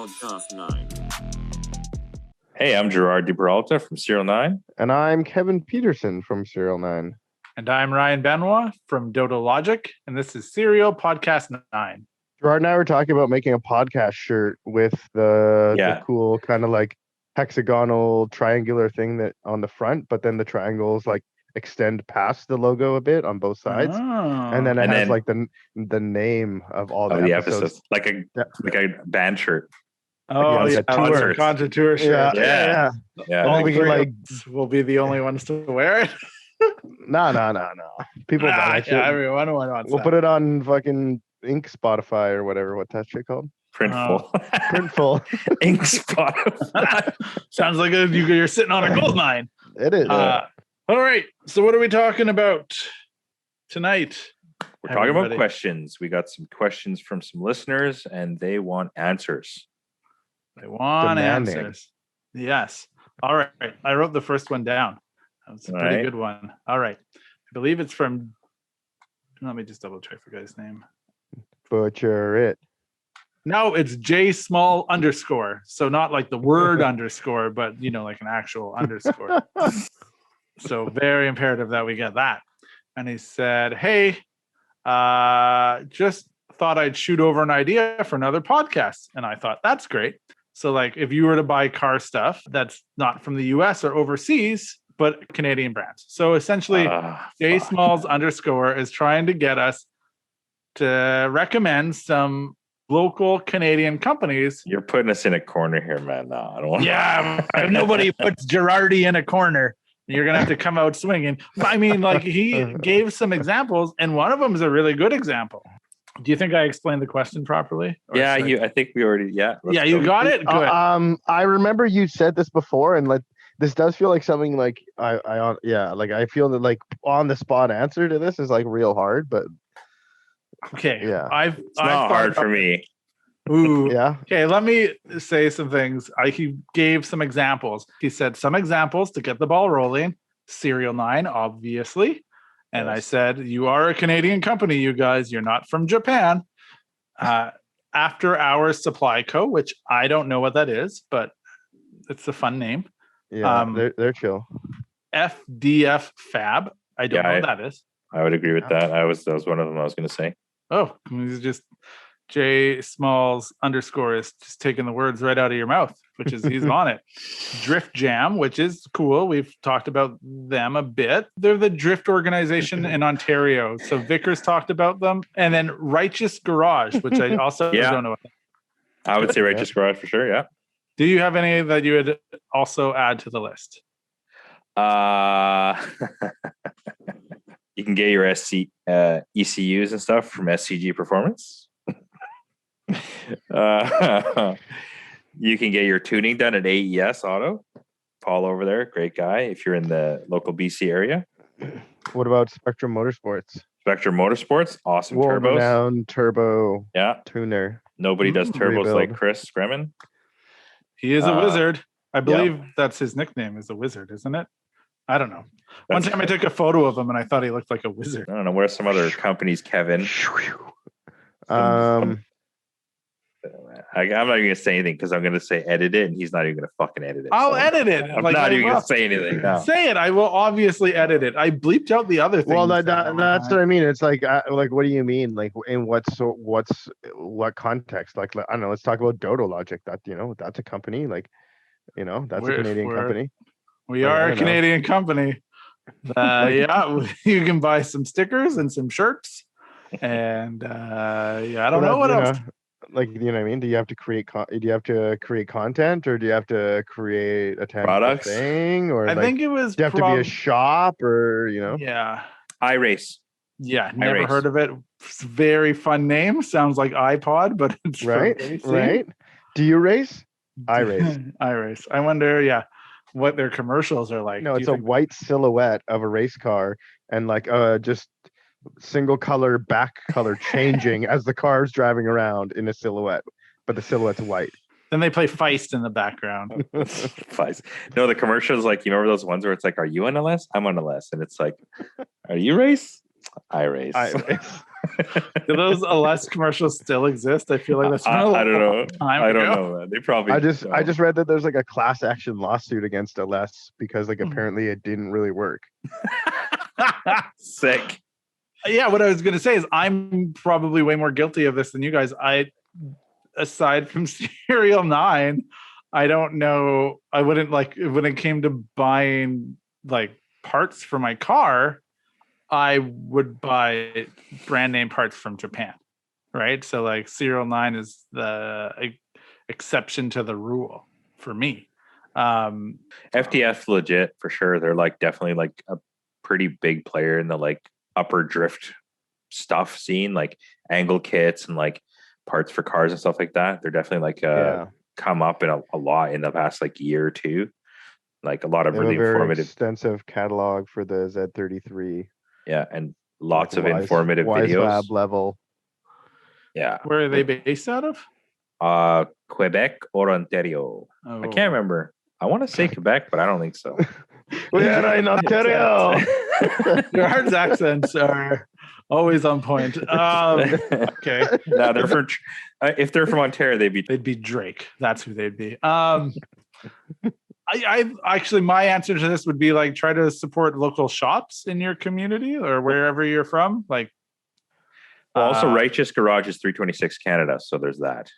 SerialPodcastNine. Hey, I'm Gerard DiPeralta from Serial9. And I'm Kevin Peterson from Serial9. And I'm Ryan Benoit from Dodo Logic, and this is SerialPodcastNine. Gerard and I were talking about making a podcast shirt with the cool kind of like hexagonal triangular thing that on the front, but then the triangles like extend past the logo a bit on both sides, and then it has like the name of all the episodes. like a band shirt. Oh, yeah, concert tour shirt. Yeah. All three like will be the only ones to wear it. No. People buy that shit. Everyone wants We'll put it on fucking Ink Spotify or whatever. What's that shit called? Printful. Ink Spotify. Sounds like you're sitting on a gold mine. It is. All right. So what are we talking about tonight? We're talking about questions. We got some questions from some listeners, and they want answers. They want answers. Yes. All right. I wrote the first one down. That was a pretty good one. All right. I believe it's from, let me just double check for guy's name. Butcher it. No, it's J small underscore. So not like the word underscore, but like an actual underscore. So very imperative that we get that. And he said, hey, just thought I'd shoot over an idea for another podcast. And I thought, that's great. So like if you were to buy car stuff that's not from the US or overseas, but Canadian brands. So essentially J Smalls underscore is trying to get us to recommend some local Canadian companies. You're putting us in a corner here, man. No, I don't want nobody puts Gerardi in a corner. You're going to have to come out swinging. I mean, like he gave some examples and one of them is a really good example. Do you think I explained the question properly? I think we already, you got it? Good. I remember you said this before and this does feel like something like I feel that like on the spot answer to this is like real hard, but okay. Yeah. It's not hard for me. Ooh. Yeah. Okay, let me say some things. He gave some examples. He said some examples to get the ball rolling. Serial9, obviously. And yes. I said, you are a Canadian company, you guys. You're not from Japan. After Hours Supply Co., which I don't know what that is, but it's a fun name. Yeah, they're chill. FDF Fab. I don't know what that is. I would agree with that. That was one of them I was going to say. Oh, it's just J Smalls underscore is just taking the words right out of your mouth, which is he's on it. Drift Jam, which is cool. We've talked about them a bit. They're the drift organization in Ontario. So Vickers talked about them. And then Righteous Garage, which I also don't know. I would say Righteous Garage for sure, yeah. Do you have any that you would also add to the list? You can get your ECUs and stuff from SCG Performance. You can get your tuning done at AES Auto. Paul over there, great guy. If you're in the local BC area. What about Spectrum Motorsports? Spectrum Motorsports, awesome turbos. World-renowned turbo tuner. Nobody does turbos like Chris Scremin. He is a wizard. I believe that's his nickname is a wizard, isn't it? I don't know. One time I took a photo of him and I thought he looked like a wizard. I don't know. Where are some other companies, Kevin? I'm not even going to say anything because I'm going to say edit it and he's not even going to fucking edit it. I'll edit it. I'm not even going to say anything. No. Say it. I will obviously edit it. I bleeped out the other thing. Well, that's what I mean. It's like what do you mean? Like in what context? Like, I don't know. Let's talk about Dodo Logic. That, that's a company. Like, that's a Canadian company. We are a Canadian company. You can buy some stickers and some shirts. And I don't know what else. Like, you know what I mean? Do you have to create content, or do you have to create a products thing? Or I think it was. Do you have to be a shop, or Yeah. iRace. Yeah, never heard of it. It's a very fun name. Sounds like iPod, but it's right. Do you race? iRace. iRace. I wonder. What their commercials are like. No, it's a white silhouette of a race car and like just single color back color changing as the car's driving around in a silhouette, but the silhouette's white. Then they play Feist in the background. Feist. No, the commercials like those ones where it's like, are you on a list? I'm on a list, and it's like, are you race? I race. Do those less commercials still exist? I feel like that's I don't know. I don't ago. know. Man. They probably. I just read that there's like a class action lawsuit against LS because like apparently it didn't really work. Sick. Yeah, what I was going to say is I'm probably way more guilty of this than you guys. Aside from SerialNine, I don't know. I wouldn't like when it came to buying like parts for my car, I would buy brand name parts from Japan, right? So like SerialNine is the exception to the rule for me. FTS legit for sure. They're like definitely like a pretty big player in the like upper drift stuff scene, like angle kits and like parts for cars and stuff like that. They're definitely like come up in a lot in the past like year or two. Like a lot of really informative, extensive catalog for the Z33. Yeah, and lots like of informative videos. Lab level. Yeah. Where are they based out of? Quebec or Ontario. I can't remember. I want to say Quebec, but I don't think so. We are in Ontario. Gerard's accents are always on point. Okay. No, they're from. If they're from Ontario, they'd be Drake. That's who they'd be. I actually, my answer to this would be like try to support local shops in your community or wherever you're from. Like, also, Righteous Garage is 326 Canada, so there's that.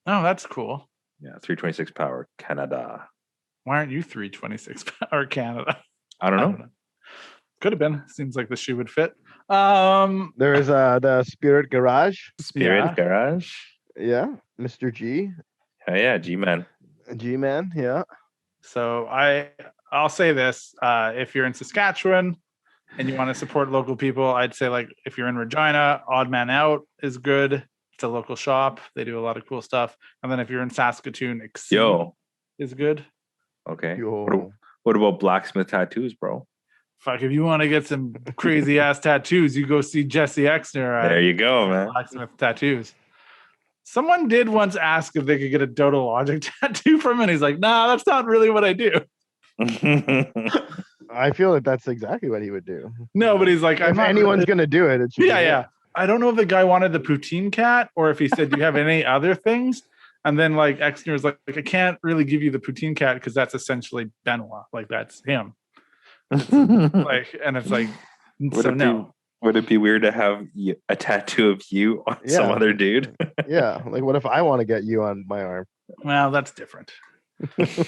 Oh, that's cool. Yeah, 326 Power Canada. Why aren't you 326 Power Canada? I don't know. Could have been. Seems like the shoe would fit. There is the Spirit Garage. Spirit Garage. Yeah, Mr. G. Oh yeah, G-Man. G-Man, yeah. So I'll say this: if you're in Saskatchewan and you want to support local people, I'd say like if you're in Regina, Odd Man Out is good. It's a local shop. They do a lot of cool stuff. And then if you're in Saskatoon, Exceed is good. Okay. What about Blacksmith Tattoos, bro? Fuck, if you want to get some crazy ass tattoos, you go see Jesse Exner. There you go, man. Blacksmith Tattoos. Someone did once ask if they could get a Dodo Logic tattoo from him, and he's like, "Nah, that's not really what I do." I feel that that's exactly what he would do. No, but he's like, if anyone's gonna do it, it should yeah. I don't know if the guy wanted the poutine cat or if he said, "Do you have any other things?" And then like Exner was like, "I can't really give you the poutine cat because that's essentially Benoit. Like that's him." Like, and it's like, would it be weird to have a tattoo of you on some other dude? Yeah, like what if I want to get you on my arm? Well, that's different.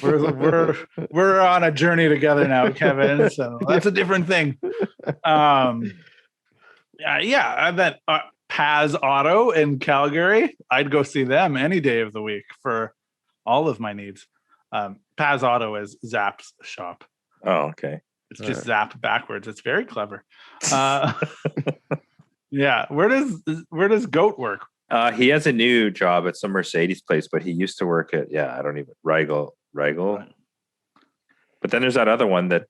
we're on a journey together now, Kevin. So that's a different thing. That Paz Auto in Calgary, I'd go see them any day of the week for all of my needs. Paz Auto is Zap's shop. Oh, okay. It's just Zap backwards. It's very clever. Yeah. Where does Goat work? He has a new job at some Mercedes place, but he used to work at Rigel. But then there's that other one that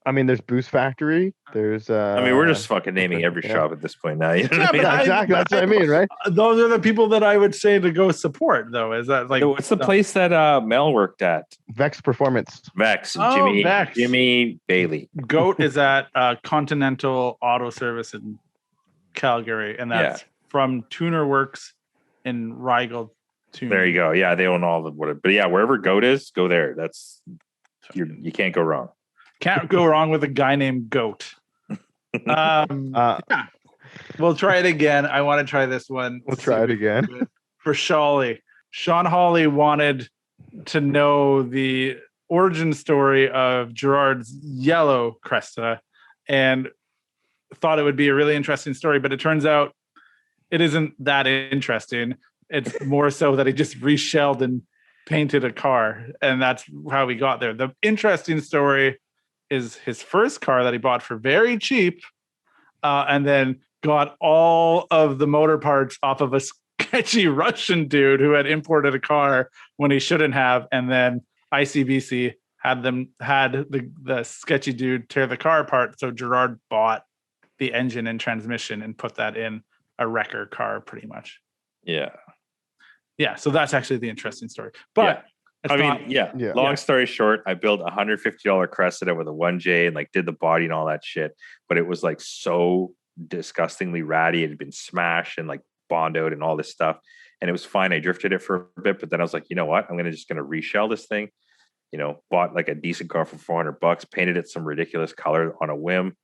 there's Boost Factory. There's we're just fucking naming every shop at this point now. You know what I mean? Exactly. That's what I mean, right? Those are the people that I would say to go support, though. Is that like what's the place that Mel worked at? Vex Performance. Vex. Vex. Jimmy Bailey. Goat is at Continental Auto Service in Calgary, and that's from Tuner Works in Rigel. There you go. Yeah, they own all the whatever. But yeah, wherever Goat is, go there. That's you can't go wrong. Can't go wrong with a guy named Goat. Yeah. We'll try it again. I want to try this one. We'll try it again. For Shawley. Sean Hawley wanted to know the origin story of Gerard's yellow Cresta and thought it would be a really interesting story, but it turns out it isn't that interesting. It's more so that he just reshelled and painted a car, and that's how we got there. The interesting story is his first car that he bought for very cheap, and then got all of the motor parts off of a sketchy Russian dude who had imported a car when he shouldn't have, and then ICBC had the sketchy dude tear the car apart, so Gerard bought the engine and transmission and put that in a wrecker car pretty much. Yeah, so that's actually the interesting story. But long story short, I built $150 Cressida with a 1J and like did the body and all that shit. But it was like so disgustingly ratty. It had been smashed and like bondoed and all this stuff. And it was fine. I drifted it for a bit, but then I was like, you know what? I'm just going to reshell this thing. Bought like a decent car for $400, painted it some ridiculous color on a whim,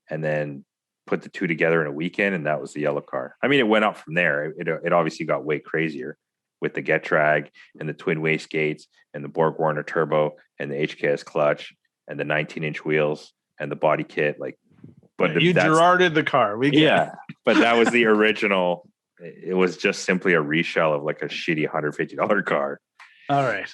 and then put the two together in a weekend. And that was the yellow car. I mean, it went up from there. It obviously got way crazier with the Get Drag and the twin wastegates and the Borg Warner turbo and the HKS clutch and the 19-inch wheels and the body kit. But you Gerarded the car. But that was the original. It was just simply a reshell of like a shitty $150 car. All right.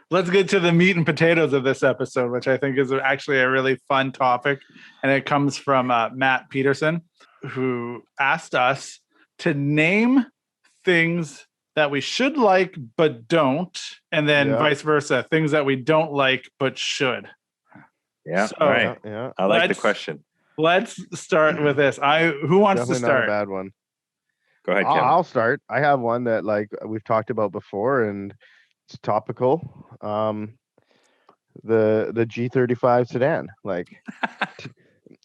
Let's get to the meat and potatoes of this episode, which I think is actually a really fun topic. And it comes from Matt Peterson, who asked us to name things that we should like but don't, and then vice versa, things that we don't like but should. Yeah, so, all right. Yeah. I like the question. Let's start with this. Who wants Definitely to start? Not a bad one. Go ahead, Kevin. I'll start. I have one that like we've talked about before, and it's topical. The G35 sedan, like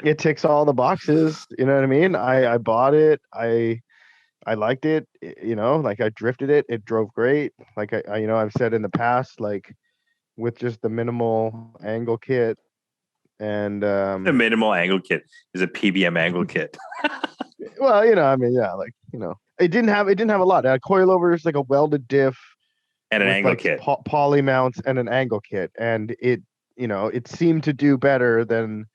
it ticks all the boxes. You know what I mean? I bought it. I liked it. Like I drifted it. It drove great. Like I've said in the past, like with just the minimal angle kit and the minimal angle kit is a PBM angle kit. Well, it didn't have a lot. It had coilovers, like a welded diff. And an angle kit, poly mounts, and an angle kit, and it seemed to do better than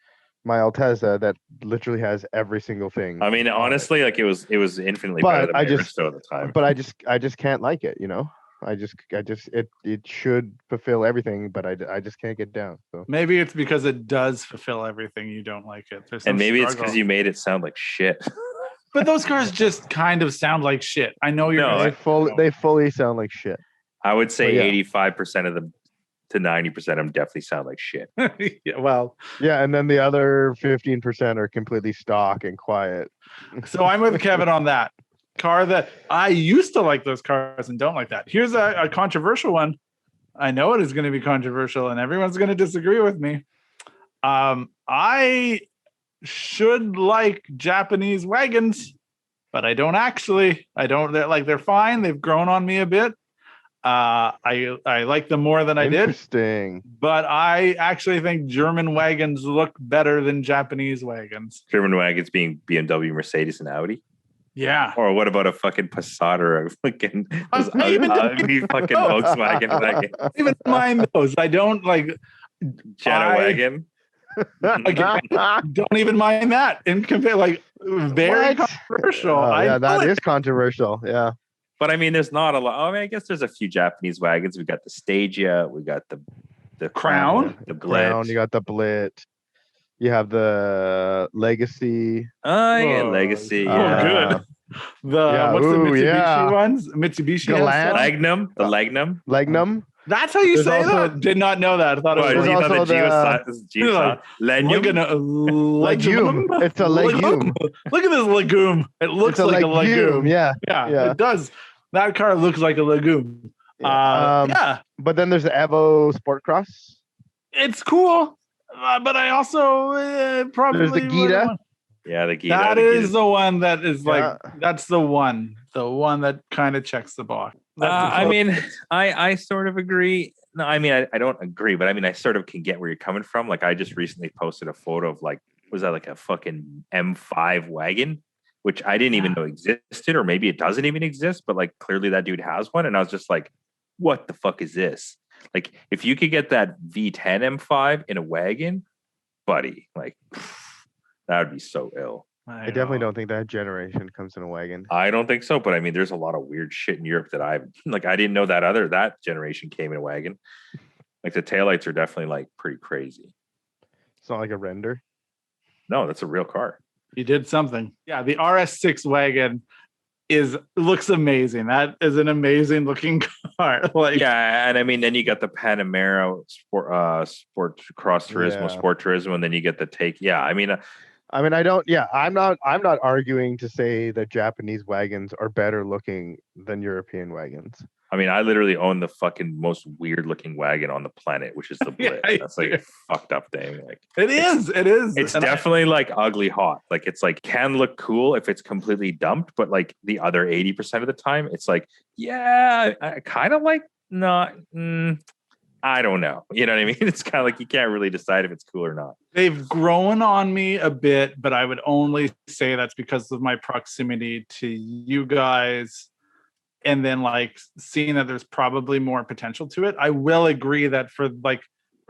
my Altezza that literally has every single thing. I mean, honestly, like it was infinitely better than my Aristo at the time. But I just can't like it. It should fulfill everything, but I just can't get down. So maybe it's because it does fulfill everything. You don't like it, and maybe it's because you made it sound like shit. But those cars just kind of sound like shit. I know they fully sound like shit. I would say 85% of them to 90% of them definitely sound like shit. And then the other 15% are completely stock and quiet. So I'm with Kevin on that car. That I used to like those cars and don't like that. Here's a controversial one. I know it is going to be controversial, and everyone's going to disagree with me. I should like Japanese wagons, but I don't actually. I don't. They're fine. They've grown on me a bit. I like them more than I did. Interesting. But I actually think German wagons look better than Japanese wagons. German wagons being BMW, Mercedes, and Audi? Yeah. Or what about a fucking Passat or a fucking ugly fucking Volkswagen wagon? Even mind those. I don't like Jetta wagon. Don't even mind that. And compare very controversial. That is controversial. Yeah. But I mean, there's not a lot. I mean, I guess there's a few Japanese wagons. We got the Stagia. We got the Crown. The Blit. You got the Blit. You have the Legacy. Oh, yeah, Legacy. Oh, good. What's the Mitsubishi ones? Mitsubishi. Legnum. The Legnum. Legnum. That's how you say that? Did not know that. I thought it was also legume. It's a legume. Look at this legume. It looks like a legume. Yeah, it does. That car looks like a legume. But then there's the Evo Sport Cross. It's cool, but I also probably there's the Gita. Yeah, the Gita. That is the one that is that's the one that kind of checks the box. I mean, I sort of agree. No, I mean, I don't agree, but I mean, I sort of can get where you're coming from. Like, I just recently posted a photo of was that like a fucking M5 wagon, which I didn't even know existed, or maybe it doesn't even exist, but like clearly that dude has one. And I was just like, what the fuck is this? Like, if you could get that V10 M5 in a wagon, buddy, like that would be so ill. I definitely don't think that generation comes in a wagon. I don't think so, but I mean, there's a lot of weird shit in Europe that I didn't know that generation came in a wagon. Like the taillights are definitely pretty crazy. It's not like a render. No, that's a real car. You did something. Yeah, the RS6 wagon looks amazing. That is an amazing looking car. And I mean, then you got the Panamera Sport Cross Turismo, Sport Turismo, and then you get the Take. Yeah, I mean, I'm not arguing to say that Japanese wagons are better looking than European wagons. I mean, I literally own the fucking most weird looking wagon on the planet, which is the Blitz. That's like a fucked up thing. Like it is. It's definitely like ugly hot. Like it's like can look cool if it's completely dumped, but like the other 80% of the time, it's like, yeah, I kind of like not. I don't know. You know what I mean? It's kind of like you can't really decide if it's cool or not. They've grown on me a bit, but I would only say that's because of my proximity to you guys. And then like seeing that there's probably more potential to it. I will agree that for like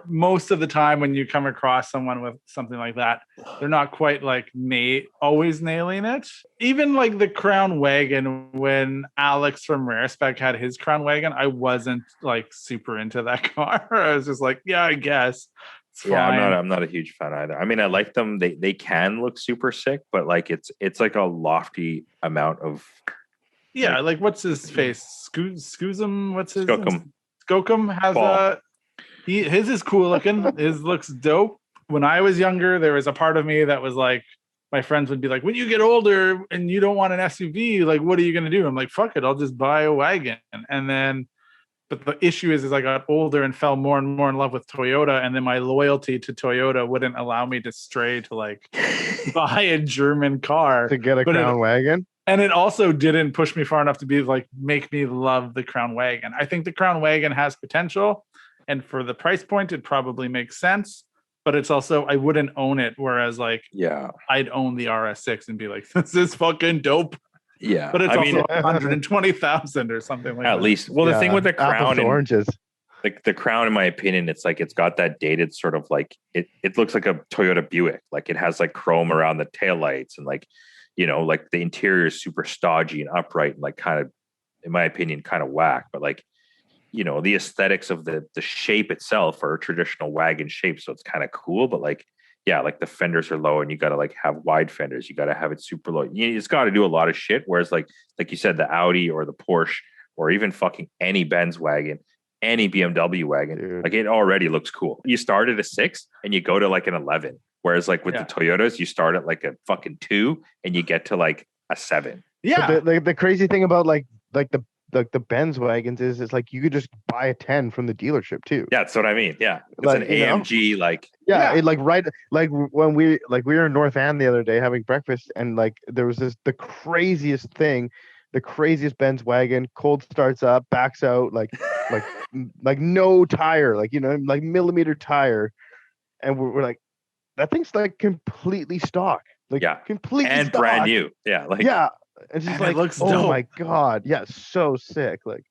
most of the time when you come across someone with something like that, they're not quite like always nailing it. Even like the Crown Wagon, when Alex from Rare Spec had his Crown Wagon, I wasn't like super into that car. I was just like, yeah, I guess. Yeah, I'm not a huge fan either. I mean, I like them. They can look super sick, but like it's like a lofty amount of. Yeah, like what's his face? Scoozum, what's his Skookum. Skookum has his is cool looking. His looks dope. When I was younger, there was a part of me that was like, my friends would be like, when you get older and you don't want an SUV, like, what are you going to do? I'm like, fuck it, I'll just buy a wagon. And then, but the issue is I got older and fell more and more in love with Toyota. And then my loyalty to Toyota wouldn't allow me to stray to like buy a German car. To get a Crown Wagon? And it also didn't push me far enough to be like, make me love the Crown Wagon. I think the Crown Wagon has potential. And for the price point, it probably makes sense. But it's also, I wouldn't own it. Whereas like, I'd own the RS6 and be like, this is fucking dope. Yeah. But it's also 120,000 or something like that. At least. Well, the thing with the Crown and oranges. Like the Crown, in my opinion, it's like it's got that dated sort of like it looks like a Toyota Buick. Like it has like chrome around the taillights and like, you know, like the interior is super stodgy and upright and like kind of, in my opinion, kind of whack. But like, you know, the aesthetics of the shape itself are a traditional wagon shape. So it's kind of cool. But like, yeah, like the fenders are low and you got to like have wide fenders. You got to have it super low. It's got to do a lot of shit. Whereas like you said, the Audi or the Porsche or even fucking any Benz wagon, any BMW wagon, dude, like it already looks cool. You start at a 6 and you go to like an 11. Whereas like with the Toyotas, you start at like a fucking 2 and you get to like a 7. Yeah. The crazy thing about like the Benz wagons is it's like you could just buy a 10 from the delership too. Yeah, that's what I mean. Yeah, it's like, an AMG. Like it like right like when we were in North End the other day having breakfast and like there was the craziest Benz wagon, cold starts up, backs out like no tire, like, you know, like millimeter tire, and we're like, that thing's like completely stock, like completely and stock. Brand new. Yeah, like it's just and like, it looks oh dope. my god, so sick. Like,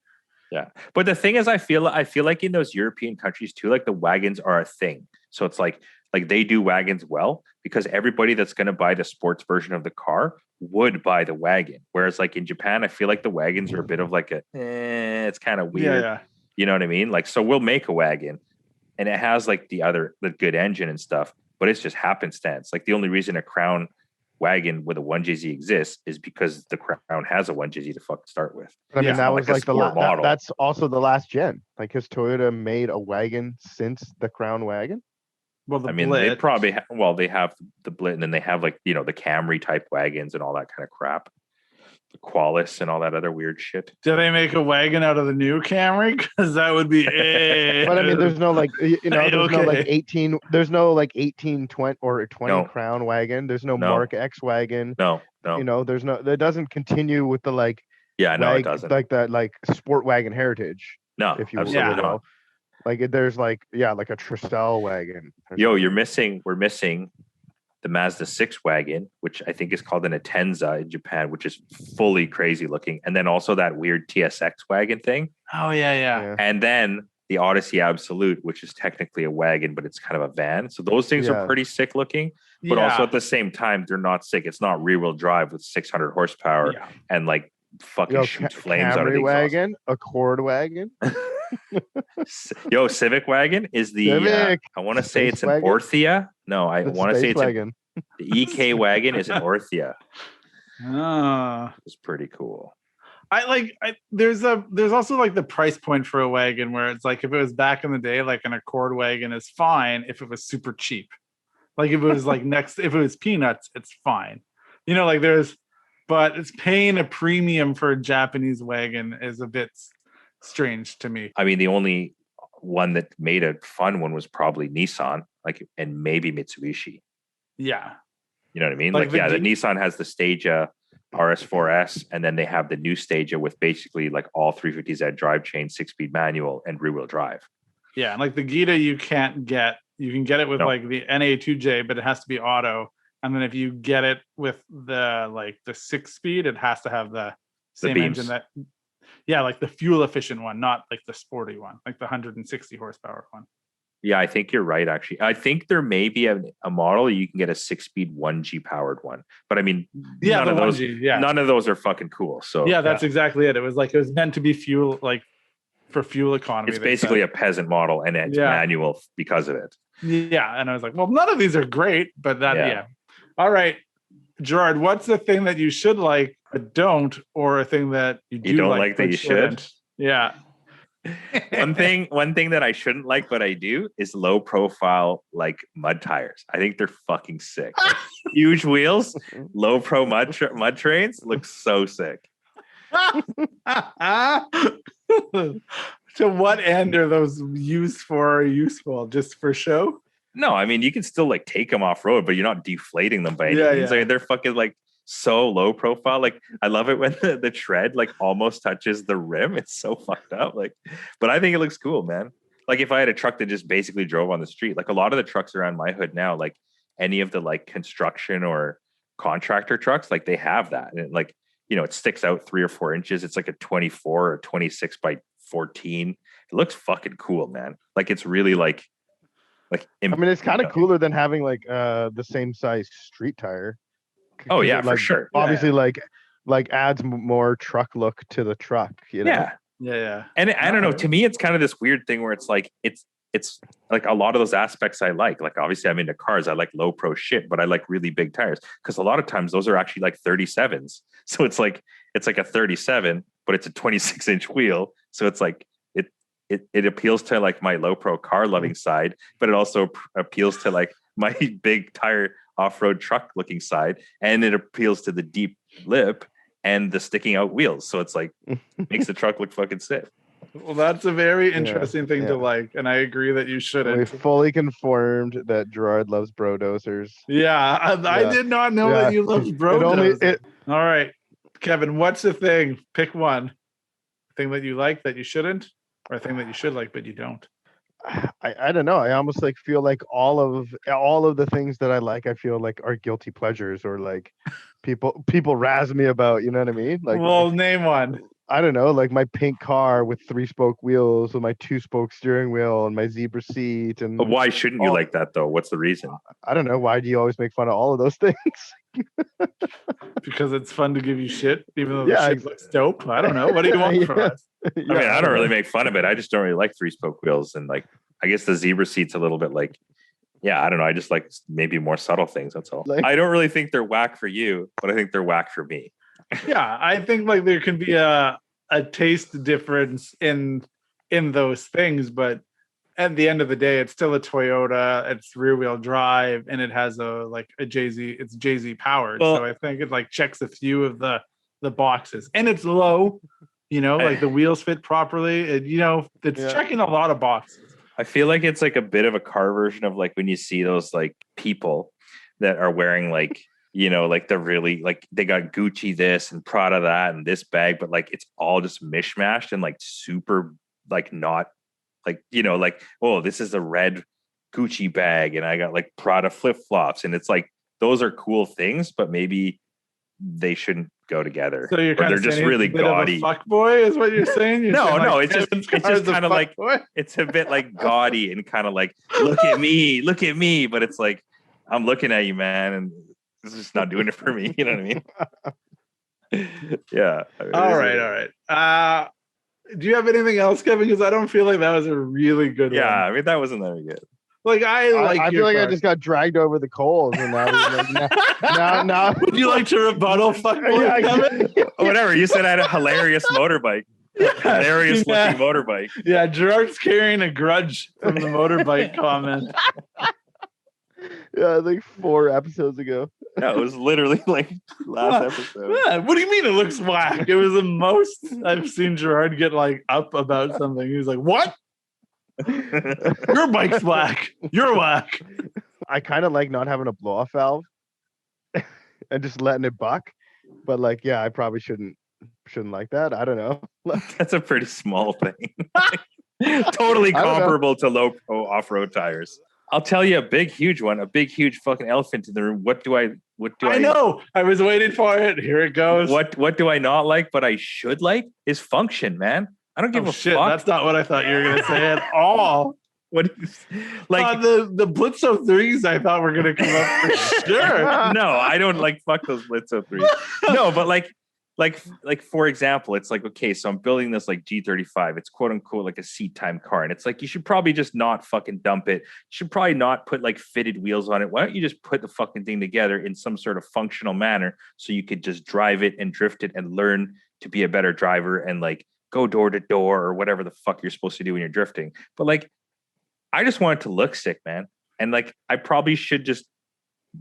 yeah, but the thing is, I feel like in those European countries too, like the wagons are a thing. So it's like they do wagons well because everybody that's going to buy the sports version of the car would buy the wagon. Whereas like in Japan, I feel like the wagons are a bit of like it's kind of weird. Yeah. You know what I mean? Like, so we'll make a wagon and it has like the good engine and stuff, but it's just happenstance. Like the only reason a Crown wagon with a 1JZ exists is because the Crown has a 1JZ to fucking start with. I mean, that was like the model. That's also the last gen. Like, has Toyota made a wagon since the Crown wagon? Well, I mean, they probably they have the Blit, and then they have like, you know, the Camry type wagons and all that kind of crap, the Qualis and all that other weird shit. Do they make a wagon out of the new Camry? Because that would be. But I mean, there's no like, you know, there's no like 18, 20 or 20 Crown wagon. There's no Mark X wagon. No. You know, that doesn't continue with the like. Yeah, no, it doesn't. Like that, like sport wagon heritage. No, if you absolutely will. not. Like there's like like a Tristel wagon. We're missing the Mazda 6 wagon, which I think is called an Atenza in Japan, which is fully crazy looking. And then also that weird TSX wagon thing. Oh yeah. And then the Odyssey Absolute, which is technically a wagon, but it's kind of a van. So those things are pretty sick looking, but also at the same time, they're not sick. It's not rear wheel drive with 600 horsepower and like fucking shoots flames out of the exhaust. Wagon, Accord wagon. Civic wagon is the I want to say it's an wagon? Orthia. No, I want to say it's wagon. The EK wagon is an Orthia. It's pretty cool. There's also like the price point for a wagon where it's like if it was back in the day, like an Accord wagon is fine if it was super cheap. Like if it was like if it was peanuts, it's fine. You know, like but it's paying a premium for a Japanese wagon is a bit strange to me. I mean, the only one that made a fun one was probably Nissan, like, and maybe Mitsubishi. Yeah. You know what I mean? Like the Nissan has the Stagia RS4S, and then they have the new Stagia with basically like all 350Z drivetrain, 6-speed manual, and rear-wheel drive. Yeah, and like the Gita, you can get it with like the NA2J, but it has to be auto. And then if you get it with the 6-speed, it has to have the same engine that, like the fuel efficient one, not like the sporty one, like the 160 horsepower one. Yeah, I think you're right, actually. I think there may be a model you can get a 6-speed 1G powered one. But I mean, none of those are fucking cool. So yeah, that's exactly it. It was meant to be fuel, like for fuel economy. It's basically a peasant model, and it's manual because of it. Yeah, and I was like, well, none of these are great, but All right, Gerard, what's the thing that you should like but don't, or a thing that you don't like that you shouldn't? Yeah. one thing that I shouldn't like but I do is low profile like mud tires. I think they're fucking sick. Like, huge wheels, low pro mud trains look so sick. To what end are those used for? Useful just for show? No, I mean you can still like take them off road, but you're not deflating them by any means. I mean, they're fucking like so low profile. Like I love it when the tread like almost touches the rim. It's so fucked up. Like, but I think it looks cool, man. Like if I had a truck that just basically drove on the street, like a lot of the trucks around my hood now, like any of the like construction or contractor trucks, like they have that, and like it sticks out 3 or 4 inches. It's like a 24 or 26 by 14. It looks fucking cool, man. Like it's really like. I mean, it's kind of cooler than having like the same size street tire. Oh yeah, for sure. Obviously, like adds more truck look to the truck. You know? Yeah. And I don't know. To me, it's kind of this weird thing where it's like it's like a lot of those aspects I like. Like obviously, I'm into cars. I like low pro shit, but I like really big tires because a lot of times those are actually like 37s. So it's like a 37, but it's a 26-inch wheel. So it's like. It appeals to like my low pro car loving side, but it also appeals to like my big tire off-road truck looking side, and it appeals to the deep lip and the sticking out wheels. So it's like makes the truck look fucking sick. Well, that's a very interesting thing to like, and I agree that you shouldn't. We fully confirmed that Gerard loves bro dozers. Yeah, I did not know that you loved bro dozers. All right, Kevin, what's the thing? Pick one thing that you like that you shouldn't. Or a thing that you should like, but you don't. I don't know. I almost like feel like all of the things that I like, I feel like are guilty pleasures, or like people razz me about. You know what I mean? Like, well, name one. I don't know, like my pink car with 3-spoke wheels, with my 2-spoke steering wheel, and my zebra seat. And but why shouldn't you like that though? What's the reason? I don't know. Why do you always make fun of all of those things? Because it's fun to give you shit, even though the shit looks dope. I don't know. What do you want from us? I mean, I don't really make fun of it. I just don't really like 3-spoke wheels, and like I guess the zebra seat's a little bit like, I don't know. I just like maybe more subtle things. That's all. Like, I don't really think they're whack for you, but I think they're whack for me. Yeah, I think like there can be a taste difference in those things, but at the end of the day, it's still a Toyota. It's rear-wheel drive, and it has a JZ. It's JZ powered, so I think it like checks a few of the boxes, and it's low. Like the wheels fit properly. It's checking a lot of boxes. I feel like it's like a bit of a car version of like when you see those like people that are wearing like. Like they're really like they got Gucci this and Prada that and this bag, but like it's all just mishmashed and like super like not like like, oh, this is a red Gucci bag and I got like Prada flip flops, and it's like those are cool things, but maybe they shouldn't go together. So you're kind they're of just really gaudy. Fuck boy is what you're saying? No, it's just kind of like it's a bit like gaudy and kind of like look at me, but it's like I'm looking at you, man, and it's just not doing it for me. You know what I mean? Yeah. I mean, all right. Do you have anything else, Kevin? Because I don't feel like that was a really good one. Yeah, I mean, that wasn't very good. Like I feel like I just got dragged over the coals, and now. Would you like to rebuttal? Fuck Kevin? Whatever. You said I had a hilarious motorbike. Hilarious looking motorbike. Yeah, Gerard's carrying a grudge from the motorbike comment. Yeah, like 4 episodes ago. No, it was literally like last episode. Yeah, what do you mean it looks whack? It was the most I've seen Gerard get like up about something. He's like, what? Your bike's whack. You're whack. I kind of like not having a blow off valve and just letting it buck. But like, yeah, I probably shouldn't like that. I don't know. That's a pretty small thing. Totally comparable to low pro off-road tires. I'll tell you a big, huge one, a big, huge fucking elephant in the room. What do I know. I was waiting for it. Here it goes. What do I not like, but I should like is function, man. I don't give a shit. fuck. That's not what I thought you were gonna say at all. What like the Blitzo 3s I thought were gonna come up for sure. No, I don't like fuck those Blitzo 3s. No, but like for example, it's like, okay, so I'm building this like G35. It's quote unquote like a seat time car. And it's like, you should probably just not fucking dump it. You should probably not put like fitted wheels on it. Why don't you just put the fucking thing together in some sort of functional manner so you could just drive it and drift it and learn to be a better driver and like go door to door or whatever the fuck you're supposed to do when you're drifting. But like, I just want it to look sick, man. And like, I probably should just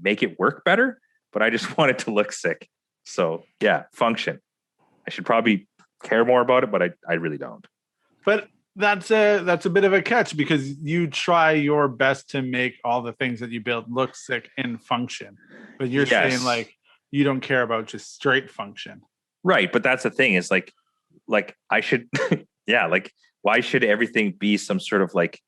make it work better, but I just want it to look sick. So yeah, function. I should probably care more about it, but I really don't. But that's a bit of a catch because you try your best to make all the things that you build look sick in function. But you're saying like you don't care about just straight function. Right. But that's the thing is like I should, yeah, like why should everything be some sort of like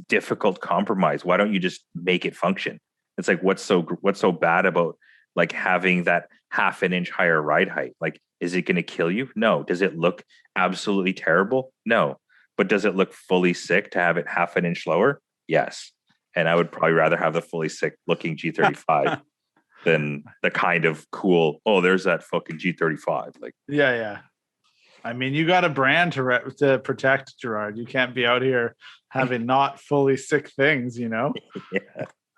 difficult compromise? Why don't you just make it function? It's like, what's so bad about like having that half an inch higher ride height? Like, is it going to kill you? No. Does it look absolutely terrible? No. But does it look fully sick to have it half an inch lower? Yes. And I would probably rather have the fully sick looking G35 than the kind of cool, oh, there's that fucking G35. Like, yeah. I mean, you got a brand to protect, Gerard. You can't be out here having not fully sick things, you know?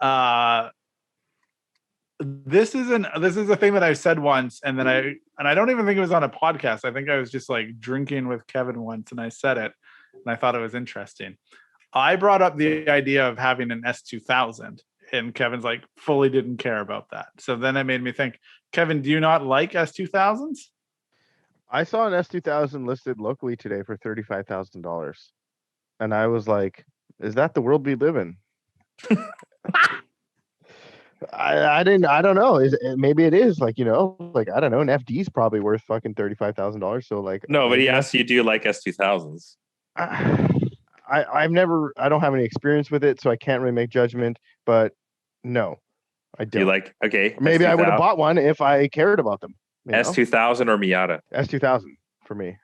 Yeah. This is a thing that I've said once, and then I don't even think it was on a podcast. I think I was just like drinking with Kevin once, and I said it, and I thought it was interesting. I brought up the idea of having an S2000, and Kevin's like fully didn't care about that. So then it made me think, Kevin, do you not like S2000s? I saw an S2000 listed locally today for $35,000, and I was like, "Is that the world we live in?" I don't know. Maybe it is, like, you know, like, I don't know. An FD is probably worth fucking $35,000. So like, no, but he asked you, do you like S2000s? I don't have any experience with it, so I can't really make judgment. But no, I don't. You like, okay? Maybe S2000. I would have bought one if I cared about them. S2000 or Miata? S2000 for me.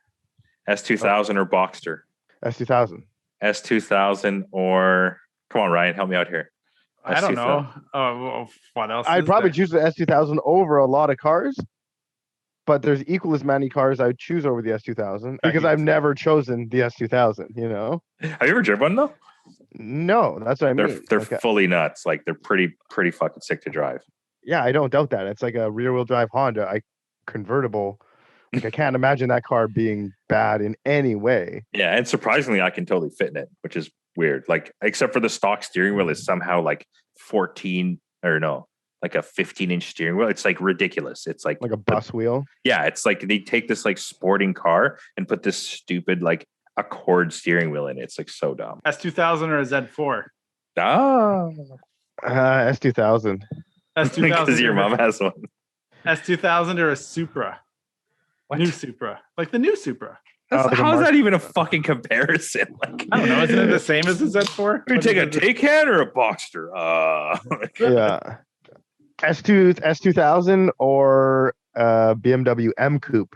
S2000 or Boxster? S2000. S2000 or, come on, Ryan, help me out here. I don't know. Oh, what else? I'd probably choose the S2000 over a lot of cars, but there's equal as many cars I would choose over the S2000 because I've never chosen the S2000. You know? Have you ever driven one though? No, that's what I mean. They're fully nuts. Like they're pretty fucking sick to drive. Yeah, I don't doubt that. It's like a rear wheel drive Honda convertible. Like, I can't imagine that car being bad in any way. Yeah, and surprisingly, I can totally fit in it, which is weird. Like, except for the stock steering wheel is somehow like 14 or no, like a 15-inch steering wheel. It's like ridiculous. It's like a bus wheel. Yeah, it's like they take this like sporting car and put this stupid like Accord steering wheel in it. It's like so dumb. S2000 or a Z4? S2000. S2000 because your mom has one. S2000 or a Supra? What? New Supra, like the new Supra. How is that even a fucking comparison? Like, I don't know. Isn't it the same as a Z4? You take a Taycan or a Boxster? Yeah. S2000 or BMW M Coupe.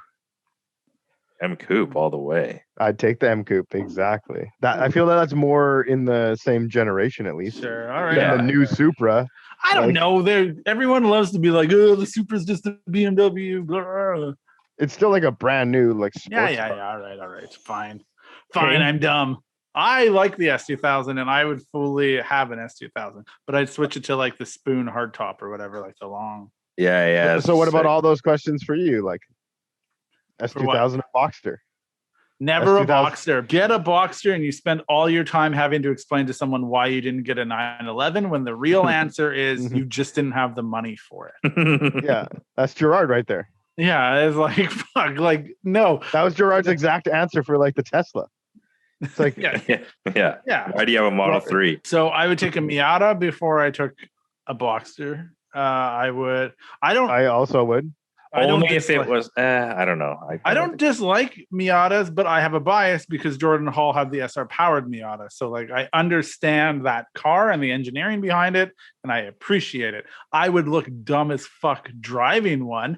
M Coupe all the way. I'd take the M Coupe, exactly. That I feel that's more in the same generation at least. Sure, all right. Than the new Supra. I don't know. Everyone loves to be like, oh, the Supra's just a BMW. Blah, blah, blah. It's still like a brand new like sports yeah. car. All right. Fine. I'm dumb. I like the S2000 and I would fully have an S2000, but I'd switch it to like the spoon hardtop or whatever, like the long. Yeah. So what about all those questions for you? Like S2000 or Boxster? Never a 2000. Boxster. Get a Boxster and you spend all your time having to explain to someone why you didn't get a 911 when the real answer is you just didn't have the money for it. Yeah, that's Gerard right there. Yeah, it's like, fuck, like, no. That was Gerard's exact answer for like the Tesla. It's like, yeah. Why do you have a Model 3? So I would take a Miata before I took a Boxster. I also would. Only if it was, I don't know. I don't dislike Miatas, but I have a bias because Jordan Hall had the SR powered Miata. So like I understand that car and the engineering behind it, and I appreciate it. I would look dumb as fuck driving one,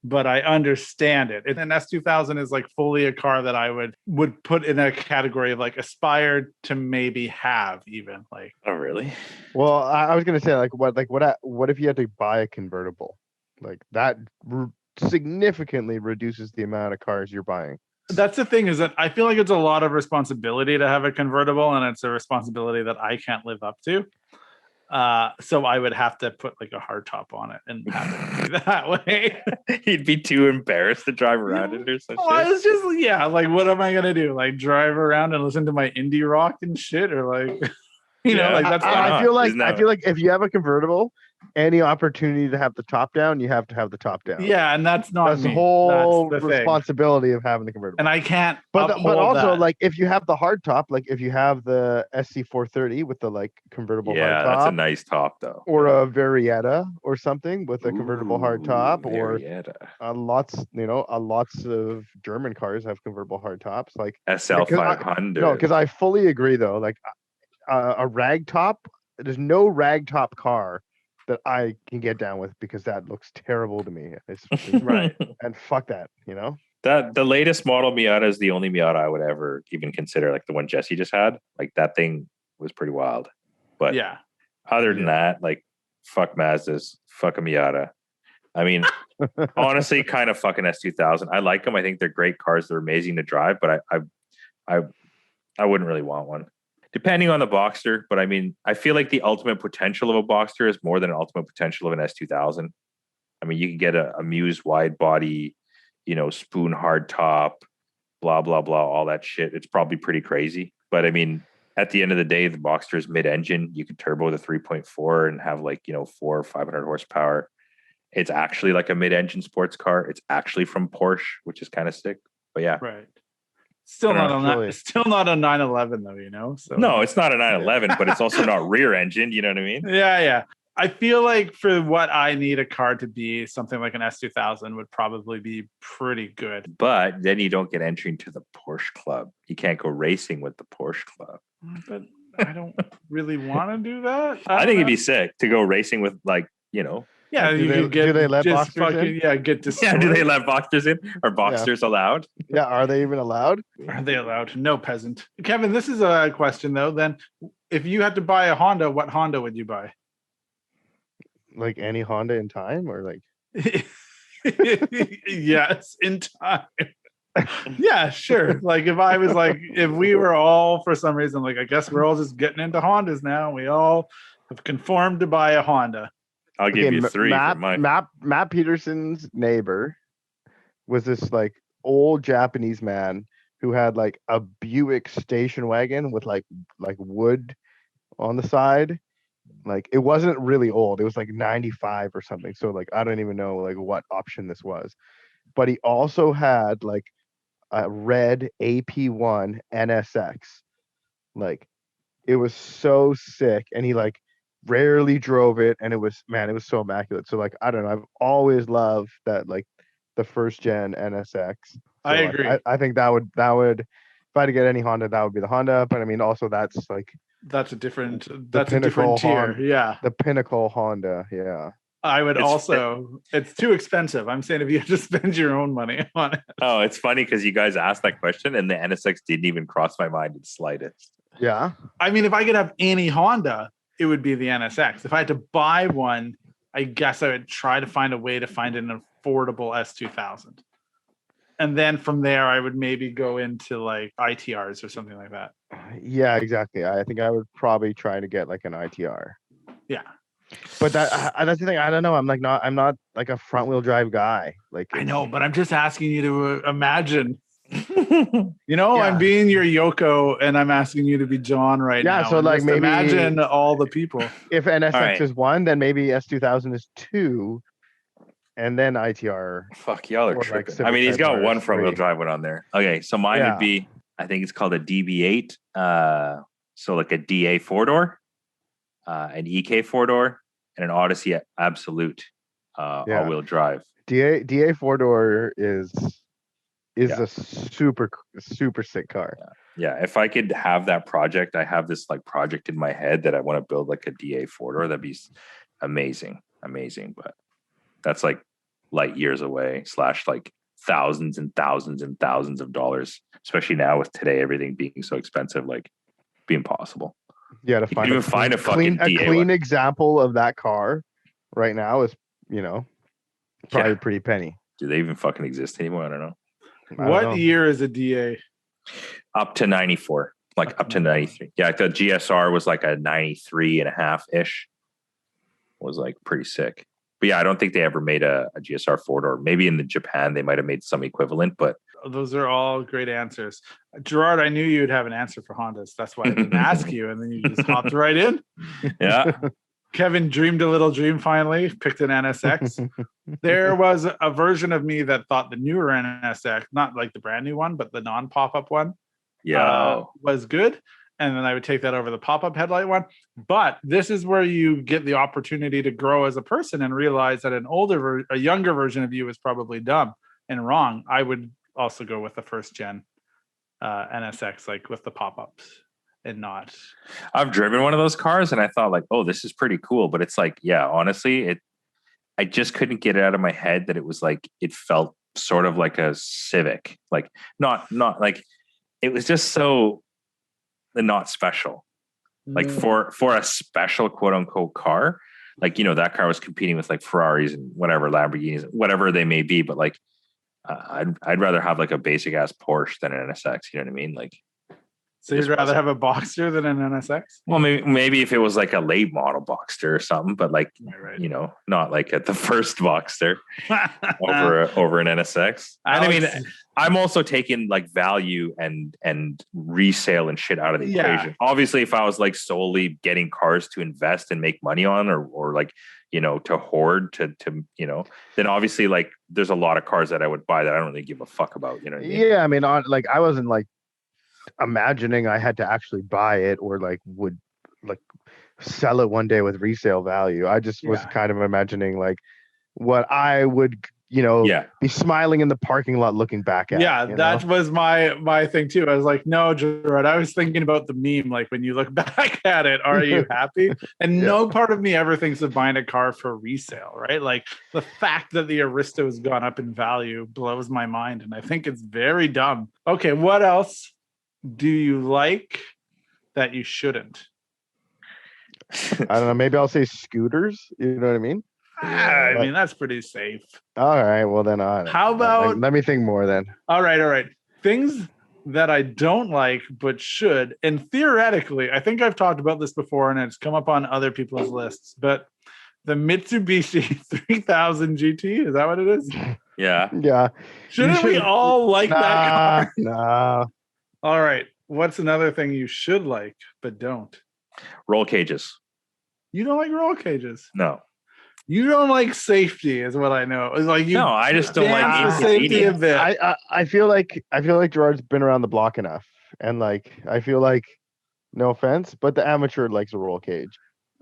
but I understand it. And an S2000 is like fully a car that I would put in a category of like aspired to maybe have even like. Oh, really? Well, I was gonna say what if you had to buy a convertible? Like that significantly reduces the amount of cars you're buying. That's the thing, is that I feel like it's a lot of responsibility to have a convertible, and it's a responsibility that I can't live up to. So I would have to put like a hard top on it and have it be that way. You'd be too embarrassed to drive around it or something. I was just, like, what am I gonna do? Like drive around and listen to my indie rock and shit, or like, like that's. I feel like if you have a convertible, any opportunity to have the top down, you have to have the top down. Yeah, and that's the whole responsibility of having the convertible. And I can't. But also, like, if you have the hard top, like if you have the SC430 with the like convertible hard top, that's a nice top though. Or a Varietta or something with a convertible hard top, Varietta. Or lots of German cars have convertible hard tops, like SL500. No, because I fully agree though. Like a rag top, there's no rag top car that I can get down with because that looks terrible to me. It's right. And fuck that, That the latest model Miata is the only Miata I would ever even consider, like the one Jesse just had. Like that thing was pretty wild. But other than that, like fuck Mazdas, fuck a Miata. I mean, honestly, kind of fucking S2000. I like them. I think they're great cars. They're amazing to drive, but I wouldn't really want one. Depending on the Boxster, but I mean, I feel like the ultimate potential of a Boxster is more than an ultimate potential of an S2000. I mean, you can get a Muse wide body, spoon hard top, blah, blah, blah, all that shit. It's probably pretty crazy. But I mean, at the end of the day, the Boxster is mid-engine. You can turbo the 3.4 and have 400 or 500 horsepower. It's actually like a mid-engine sports car. It's actually from Porsche, which is kind of sick. But yeah. Right. Still not a 911 though, So no, it's not a 911, but it's also not rear engine. You know what I mean? Yeah. I feel like for what I need a car to be, something like an S2000 would probably be pretty good. But then you don't get entry into the Porsche Club. You can't go racing with the Porsche Club. But I don't really want to do that. I think it'd be sick to go racing with Yeah, do they let Boxsters in? Yeah, get destroyed. Yeah, do they let Boxsters in? Are Boxsters allowed? Yeah, are they even allowed? Are they allowed? No, peasant. Kevin, this is a question though. Then, if you had to buy a Honda, what Honda would you buy? Like any Honda in time, or like? Yes, in time. Yeah, sure. Like if we were all for some reason, like I guess we're all just getting into Hondas now. We all have conformed to buy a Honda. I'll give you 3 for mine. Matt Peterson's neighbor was this like old Japanese man who had like a Buick station wagon with like wood on the side. Like it wasn't really old. It was like 95 or something. So like I don't even know like what option this was. But he also had like a red AP1 NSX. Like it was so sick, and he like rarely drove it, and it was so immaculate. So like I don't know, I've always loved that, like the first gen NSX. So, I agree. I think that would if I had to get any Honda, that would be the Honda. But I mean, also that's a different tier. Honda, yeah, the pinnacle Honda. Yeah, I would it's too expensive. I'm saying if you have to spend your own money on it. Oh, it's funny because you guys asked that question and the NSX didn't even cross my mind in the slightest. Yeah, I mean, if I could have any Honda, it would be the NSX. If I had to buy one, I guess I would try to find a way to find an affordable S2000. And then from there, I would maybe go into like ITRs or something like that. Yeah, exactly. I think I would probably try to get like an ITR. Yeah. But that's the thing. I don't know. I'm not like a front wheel drive guy. Like I know, but I'm just asking you to imagine. You know, I'm being your Yoko, and I'm asking you to be John right now. Yeah, so like maybe imagine all the people. If NSX is 1, then maybe S2000 is 2, and then ITR. Fuck, y'all are tripping. Like I mean, he's Type got R one is front wheel 3. drive one on there. Okay, so mine would be, I think it's called a DB8. So like a DA 4-door, an EK 4-door, and an Odyssey Absolute all-wheel drive. DA 4-door is a super sick car. Yeah, if I could have that project, I have this like project in my head that I want to build like a DA 4-door. That'd be amazing. But that's like light years away / like thousands and thousands and thousands of dollars, especially now with today everything being so expensive, like be impossible. Yeah, to find a clean example of that car right now is, probably pretty penny. Do they even fucking exist anymore? I don't know. What year is a DA? Up to 94, like up to 93. Yeah, the GSR was like a 93 and a half ish. Was like pretty sick. But yeah, I don't think they ever made a GSR 4-door. Maybe in Japan they might have made some equivalent, but those are all great answers. Gerard, I knew you'd have an answer for Hondas. That's why I didn't ask you, and then you just hopped right in. Yeah. Kevin dreamed a little dream finally, picked an NSX. There was a version of me that thought the newer NSX, not like the brand new one, but the non-pop-up one, was good. And then I would take that over the pop-up headlight one. But this is where you get the opportunity to grow as a person and realize that a younger version of you is probably dumb and wrong. I would also go with the first gen NSX, like with the pop-ups. And not. I've driven one of those cars and I thought like, oh, this is pretty cool. But it's like, yeah, honestly, I just couldn't get it out of my head that it was like, it felt sort of like a Civic, like not like, it was just so not special. Like for a special quote unquote car, like, that car was competing with like Ferraris and whatever, Lamborghinis, whatever they may be. But like, I'd rather have like a basic ass Porsche than an NSX. You know what I mean? Like, so you'd rather have a Boxster than an NSX? Well, maybe if it was like a late model Boxster or something, but like, not like at the first Boxster over an NSX. And I mean, I'm also taking like value and resale and shit out of the equation. Obviously, if I was like solely getting cars to invest and make money on or like, to hoard to then obviously like there's a lot of cars that I would buy that I don't really give a fuck about. You know what I mean? Yeah, I mean, I wasn't like imagining I had to actually buy it or like would like sell it one day with resale value. I just was kind of imagining like what I would be smiling in the parking lot looking back at. That was my thing too. I was like, no, Gerard, I was thinking about the meme, like when you look back at it, are you happy? And no part of me ever thinks of buying a car for resale, right? Like the fact that the Aristo has gone up in value blows my mind, and I think it's very dumb. Okay, what else do you like that you shouldn't? I don't know. Maybe I'll say scooters. You know what I mean? I mean, that's pretty safe. All right. Well, then how about... Let me think more then. All right. Things that I don't like but should. And theoretically, I think I've talked about this before and it's come up on other people's lists, but the Mitsubishi 3000 GT, is that what it is? Yeah. Shouldn't we all like that car? No. All right. What's another thing you should like but don't? Roll cages. You don't like roll cages? No. You don't like safety, is what I know. It's like no, I just don't like safety a bit. I feel like Gerard's been around the block enough, and like I feel like, no offense, but the amateur likes a roll cage.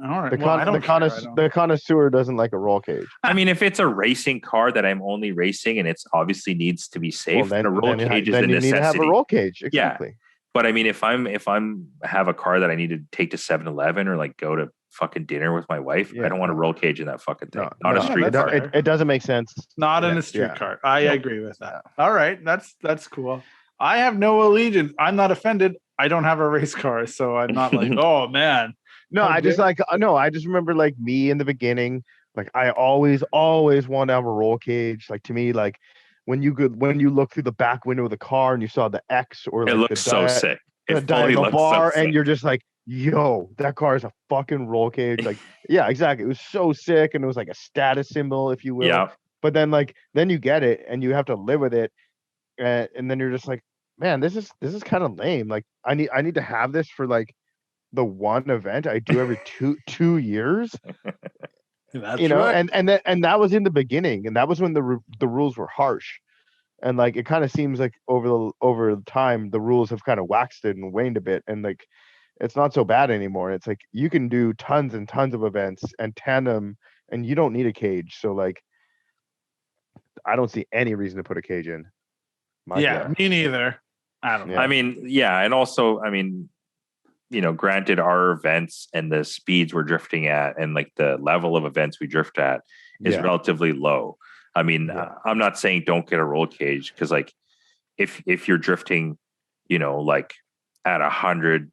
All right. The connoisseur doesn't like a roll cage. I mean, if it's a racing car that I'm only racing and it's obviously needs to be safe, then a roll cage is a necessity. You need to have a roll cage. Exactly. Yeah. But I mean, if I'm have a car that I need to take to 7-Eleven or like go to fucking dinner with my wife, I don't want a roll cage in that fucking thing. Not a street car. It doesn't make sense. Not in a street car. I agree with that. All right. That's cool. I have no allegiance. I'm not offended. I don't have a race car, so I'm not like, oh man. No, I just remember like me in the beginning, like I always wanted to have a roll cage. Like to me, like when you look through the back window of the car and you saw the X or like it looks so sick. The diagonal bar, and you're just like, yo, that car is a fucking roll cage. Like, yeah, exactly. It was so sick, and it was like a status symbol, if you will. Yeah. But then you get it, and you have to live with it. and then you're just like, man, this is kind of lame. Like I need to have this for like the one event I do every two years. That's right. And that was in the beginning, and that was when the rules were harsh. And like it kind of seems like over the time the rules have kind of waxed and waned a bit, and like it's not so bad anymore. It's like you can do tons and tons of events and tandem, and you don't need a cage. So like I don't see any reason to put a cage in. Me neither. I don't know. I mean, yeah, and also, I mean, granted, our events and the speeds we're drifting at and like the level of events we drift at is relatively low. I mean, I'm not saying don't get a roll cage, because like if you're drifting, like at 100+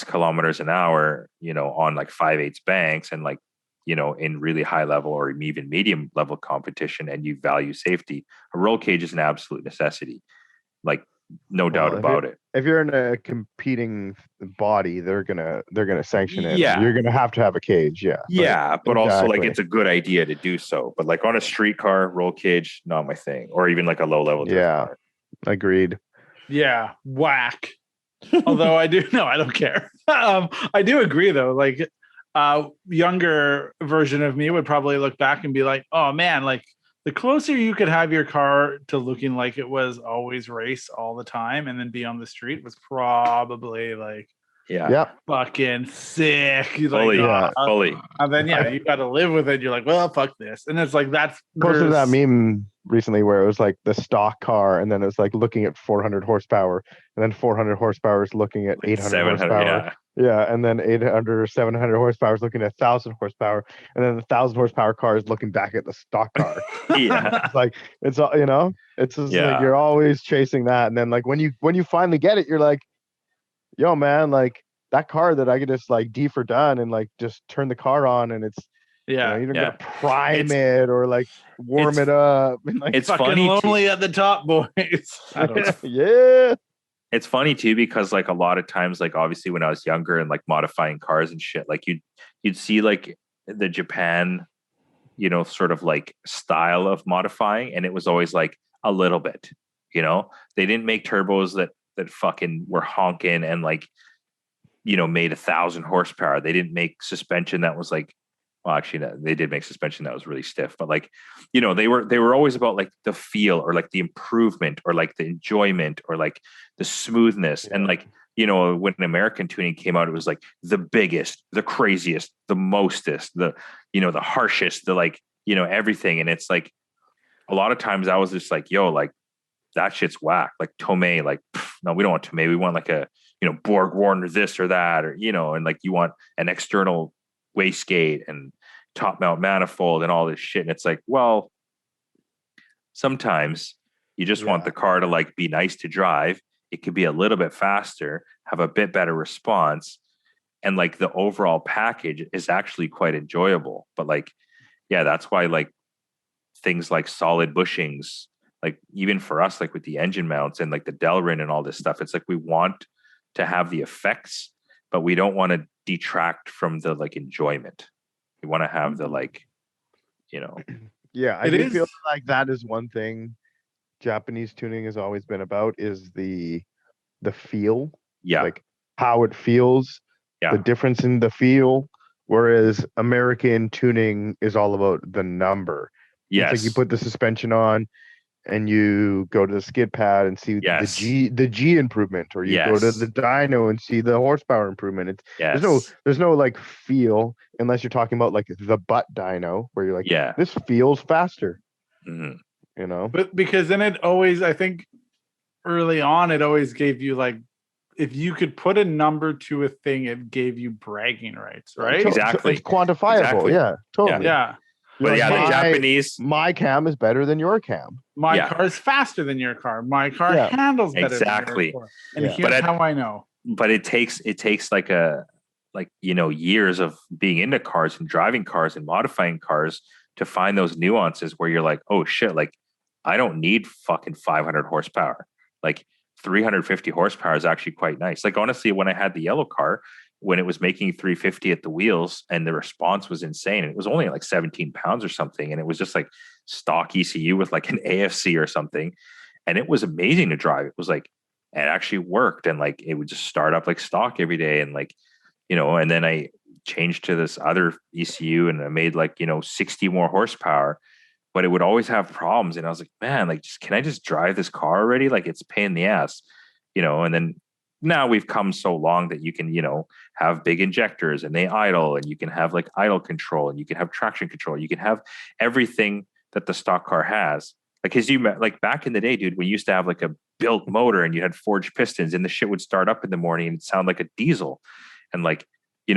kilometers an hour, on like 5/8 banks and like, in really high level or even medium level competition, and you value safety, a roll cage is an absolute necessity. Like, no doubt about it. If you're in a competing body, they're gonna sanction it. Yeah, you're gonna have to have a cage. Yeah, but also like it's a good idea to do so. But like on a street car, roll cage, not my thing. Or even like a low level drift car. Agreed. Yeah, whack. Although I don't care. I do agree though. Like, younger version of me would probably look back and be like, "Oh man, like the closer you could have your car to looking like it was always race all the time, and then be on the street was probably like, fucking sick." Fully. And then you got to live with it. You're like, well, fuck this, and it's like that's posted that meme recently where it was like the stock car, and then it was like looking at 400 horsepower, and then 400 horsepower is looking at 800 horsepower. And then 800 or 700 horsepower is looking at 1,000 horsepower, and then the 1,000 horsepower car is looking back at the stock car. It's like it's all it's just like you're always chasing that, and then like when you finally get it, you're like, yo man, like that car that I could just like D for done and like just turn the car on, and it's you're gonna prime it or like warm it up. And, like, it's fucking lonely at the top, boys. It's funny too, because like a lot of times, like obviously when I was younger and like modifying cars and shit, like you'd see like the Japan, sort of like style of modifying, and it was always like a little bit, they didn't make turbos that fucking were honking and like, made 1,000 horsepower. They didn't make suspension that was like, well, actually, no, they did make suspension that was really stiff, but like, they were always about like the feel or like the improvement or like the enjoyment or like the smoothness. And like, when American tuning came out, it was like the biggest, the craziest, the mostest, the harshest, the like, everything. And it's like, a lot of times I was just like, yo, like that shit's whack. Like Tomei, like, no, we don't want Tomei. We want like a, Borg Warner this or that, or, and like you want an external wastegate and top mount manifold and all this shit. And it's like, well, sometimes you just want the car to like be nice to drive. It could be a little bit faster, have a bit better response, and like the overall package is actually quite enjoyable. But like, that's why like things like solid bushings, like even for us, like with the engine mounts and like the Delrin and all this stuff, it's like we want to have the effects, but we don't want to detract from the like enjoyment. We want to have the like, I do feel like that is one thing Japanese tuning has always been about, is the feel, like how it feels, the difference in the feel, whereas American tuning is all about the number. It's like you put the suspension on and you go to the skid pad and see the G improvement, or you go to the dyno and see the horsepower improvement. There's no like feel, unless you're talking about like the butt dyno, where you're like, this feels faster. But because then it always, I think early on, it always gave you like, if you could put a number to a thing, it gave you bragging rights, right? Exactly. It's quantifiable. Yeah, totally. But like, the Japanese, my cam is better than your cam. My car is faster than your car. My car handles better than your car. And here's how I know. But it takes like years of being into cars and driving cars and modifying cars to find those nuances where you're like, oh shit, like I don't need fucking 500 horsepower. Like 350 horsepower is actually quite nice. Like honestly, when I had the yellow car, when it was making 350 at the wheels and the response was insane, and it was only like 17 pounds or something, and it was just like stock ECU with like an AFC or something, and it was amazing to drive. It was like, it actually worked, and like it would just start up like stock every day, and like, and then I changed to this other ECU, and I made like 60 more horsepower, but it would always have problems. And I was like, man, like, can I just drive this car already? Like, it's a pain in the ass, and then now we've come so long that you can, have big injectors and they idle, and you can have like idle control, and you can have traction control. You can have everything that the stock car has. Like, cause like back in the day, dude, we used to have like a built motor and you had forged pistons, and the shit would start up in the morning and it'd sound like a diesel. And like,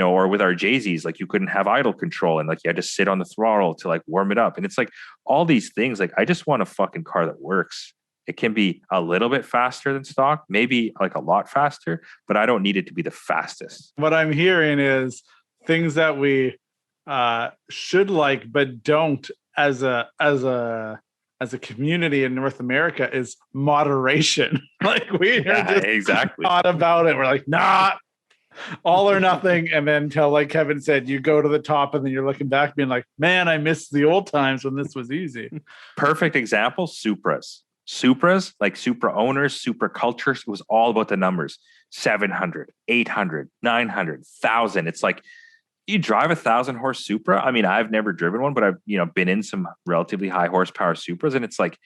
or with our JZs, like you couldn't have idle control, and like you had to sit on the throttle to like warm it up. And it's like all these things, like I just want a fucking car that works. It can be a little bit faster than stock, maybe like a lot faster, but I don't need it to be the fastest. What I'm hearing is things that we should like, but don't as a community in North America is moderation. Like we are just exactly not about it. We're like, nah, all or nothing. And then until, like Kevin said, you go to the top and then you're looking back being like, man, I miss the old times when this was easy. Perfect example, Supras, like Supra owners, Supra cultures, it was all about the numbers. 700, 800, 900, 1,000. It's like, you drive 1,000 horse Supra. I mean, I've never driven one, but I've been in some relatively high horsepower Supras, and it's like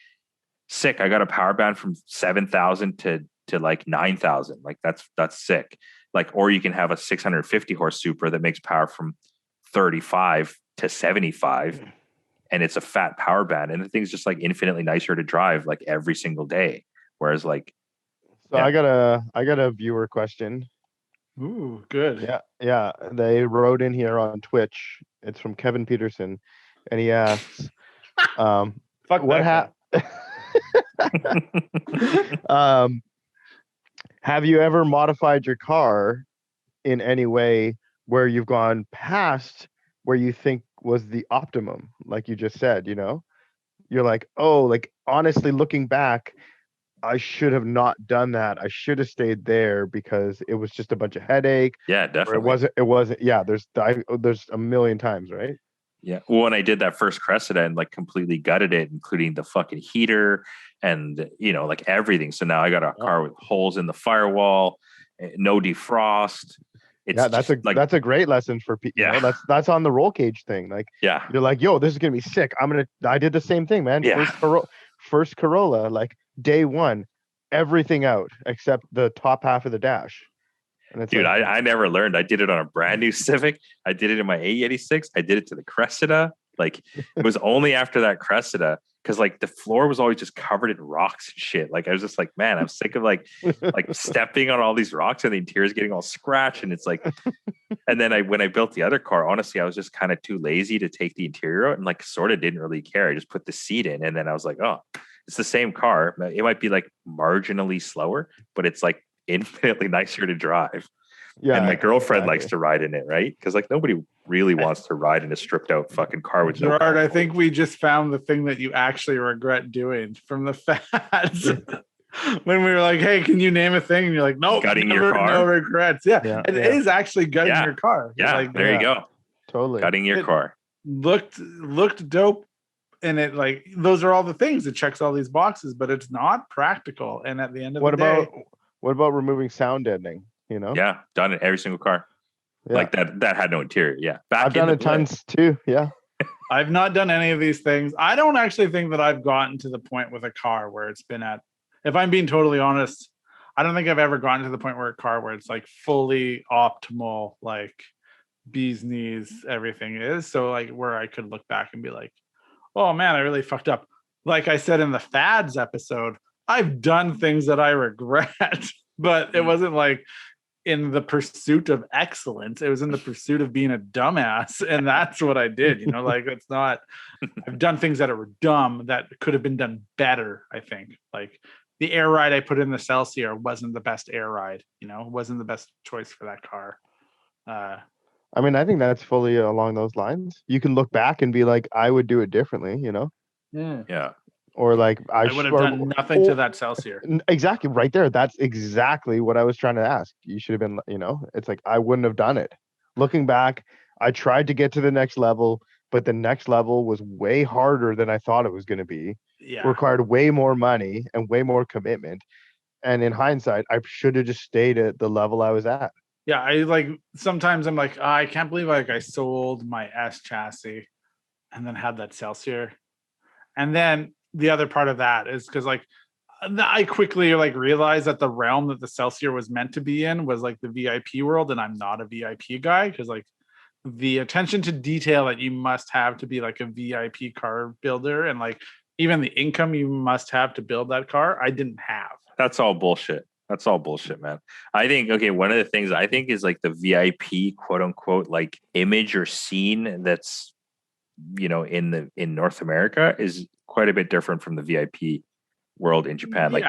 sick. I got a power band from 7,000 to like 9,000. Like that's sick. Like, or you can have a 650 horse Supra that makes power from 35 to 75, and it's a fat power band, and the thing's just like infinitely nicer to drive like every single day. Whereas like, so I got a viewer question. Ooh, good. Yeah. They wrote in here on Twitch. It's from Kevin Peterson, and he asks, "What have you ever modified your car in any way where you've gone past where you think was the optimum?" Like you just said, you're like, oh, like honestly, looking back, I should have not done that. I should have stayed there because it was just a bunch of headache. Yeah, definitely. It wasn't. Yeah, there's a million times, right? Yeah. Well, when I did that first Cressida and like completely gutted it, including the fucking heater and, like everything. So now I got a car with holes in the firewall, no defrost. That's a great lesson for people. Yeah. That's on the roll cage thing. Like, yeah, you're like, yo, this is going to be sick. I did the same thing, man. Yeah. First Corolla, like day one, everything out except the top half of the dash. And it's dude, like, I never learned. I did it on a brand new Civic. I did it in my A86. I did it to the Cressida. Like, it was only after that Cressida, because like the floor was always just covered in rocks and shit. Like I was just like, man, I'm sick of like stepping on all these rocks, and the interior is getting all scratched. And it's like, and then when I built the other car, honestly, I was just kind of too lazy to take the interior out, and like sort of didn't really care. I just put the seat in, and then I was like, oh, it's the same car. It might be like marginally slower, but it's like infinitely nicer to drive. Yeah, and my girlfriend likes to ride in it, right? Because like nobody really wants to ride in a stripped out fucking car with Gerard, I think we just found the thing that you actually regret doing from the fads. When we were like, hey, can you name a thing? And you're like, nope, gutting your car. No regrets. Yeah. It is actually gutting your car. Yeah, like, there you go. Totally. Gutting your car. Looked dope. And it like, those are all the things. It checks all these boxes, but it's not practical. And at the end of the day. What about removing sound deadening? Yeah, done it every single car. Yeah. Like that had no interior. Yeah. I've done it tons too. Yeah. I've not done any of these things. I don't actually think that I've gotten to the point with a car where it's been at, if I'm being totally honest, I don't think I've ever gotten to the point where a car where it's like fully optimal, like bee's knees, everything is. So like where I could look back and be like, oh man, I really fucked up. Like I said in the fads episode, I've done things that I regret, but it wasn't like in the pursuit of excellence. It was in the pursuit of being a dumbass. And that's what I did, like it's not, I've done things that were dumb that could have been done better. I think like the air ride I put in the Celsior wasn't the best air ride, wasn't the best choice for that car. I mean, I think that's fully along those lines. You can look back and be like, I would do it differently, Yeah. Or like I would have done nothing to that Celsior. Exactly, right there. That's exactly what I was trying to ask. You should have been, it's like I wouldn't have done it. Looking back, I tried to get to the next level. but the next level was way harder than I thought it was going to be. Yeah. Required way more money and way more commitment. And in hindsight, I should have just stayed at the level I was at. Yeah, I like sometimes I'm like, I can't believe like I sold my S chassis and then had that Celsior. And then the other part of that is because like I quickly like realized that the realm that the Celsior was meant to be in was like the VIP world, and I'm not a VIP guy because like the attention to detail that you must have to be like a VIP car builder and like even the income you must have to build that car, I didn't have. That's all bullshit. That's all bullshit, man. I think, okay, one of the things I think is like the VIP quote unquote like image or scene that's, you know, in North America is quite a bit different from the VIP world in Japan. Like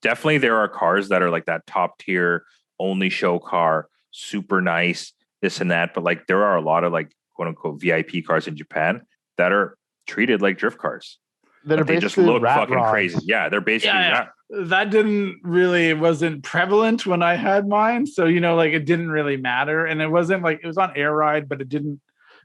definitely there are cars that are like that top tier, only show car, super nice, this and that. But like there are a lot of like quote unquote VIP cars in Japan that are treated like drift cars. That are they just basically look fucking rods. crazy. Yeah, they're basically that wasn't prevalent when I had mine. So, you know, like it didn't really matter. And it wasn't like it was on air ride, but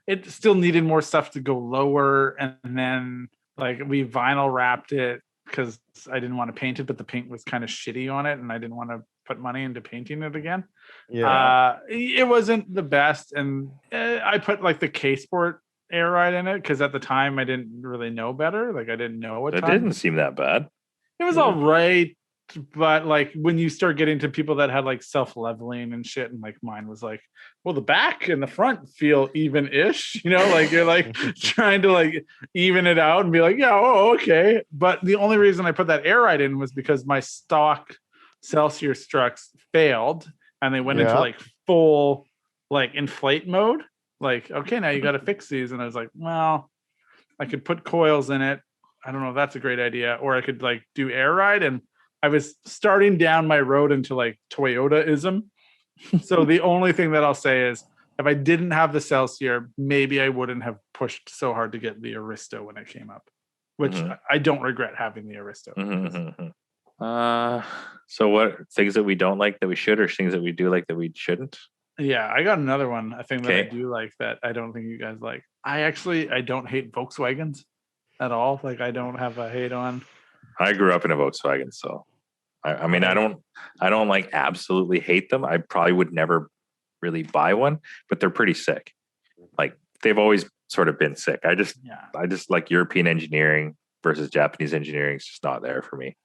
it still needed more stuff to go lower. And then like we vinyl wrapped it because I didn't want to paint it, but the paint was kind of shitty on it. And I didn't want to put money into painting it again. Yeah. It wasn't the best. And I put like the K-Sport air ride in it because at the time I didn't really know better. Like I didn't know what it didn't seem that bad. It was all right, but like when you start getting to people that had like self-leveling and shit, and like mine was like, well, the back and the front feel even-ish, you know, like you're like trying to like even it out and be like, yeah, oh, okay. But the only reason I put that air ride in was because my stock Celsius trucks failed and they went into like full like inflate mode. Like, okay, now you got to fix these. And I was like, well, I could put coils in it. I don't know if that's a great idea. Or I could like do air ride. And I was starting down my road into like Toyota-ism. So the only thing that I'll say is if I didn't have the Celsior, maybe I wouldn't have pushed so hard to get the Aristo when it came up, which I don't regret having the Aristo. So what things that we don't like that we should, or things that we do like that we shouldn't? Yeah, I got another one. A thing that I do like that I don't think you guys like. I don't hate Volkswagens at all. Like I don't have a hate on. I grew up in a Volkswagen, so I mean I don't like absolutely hate them. I probably would never really buy one, but they're pretty sick. Like they've always sort of been sick. I just like European engineering versus Japanese engineering. It's just not there for me.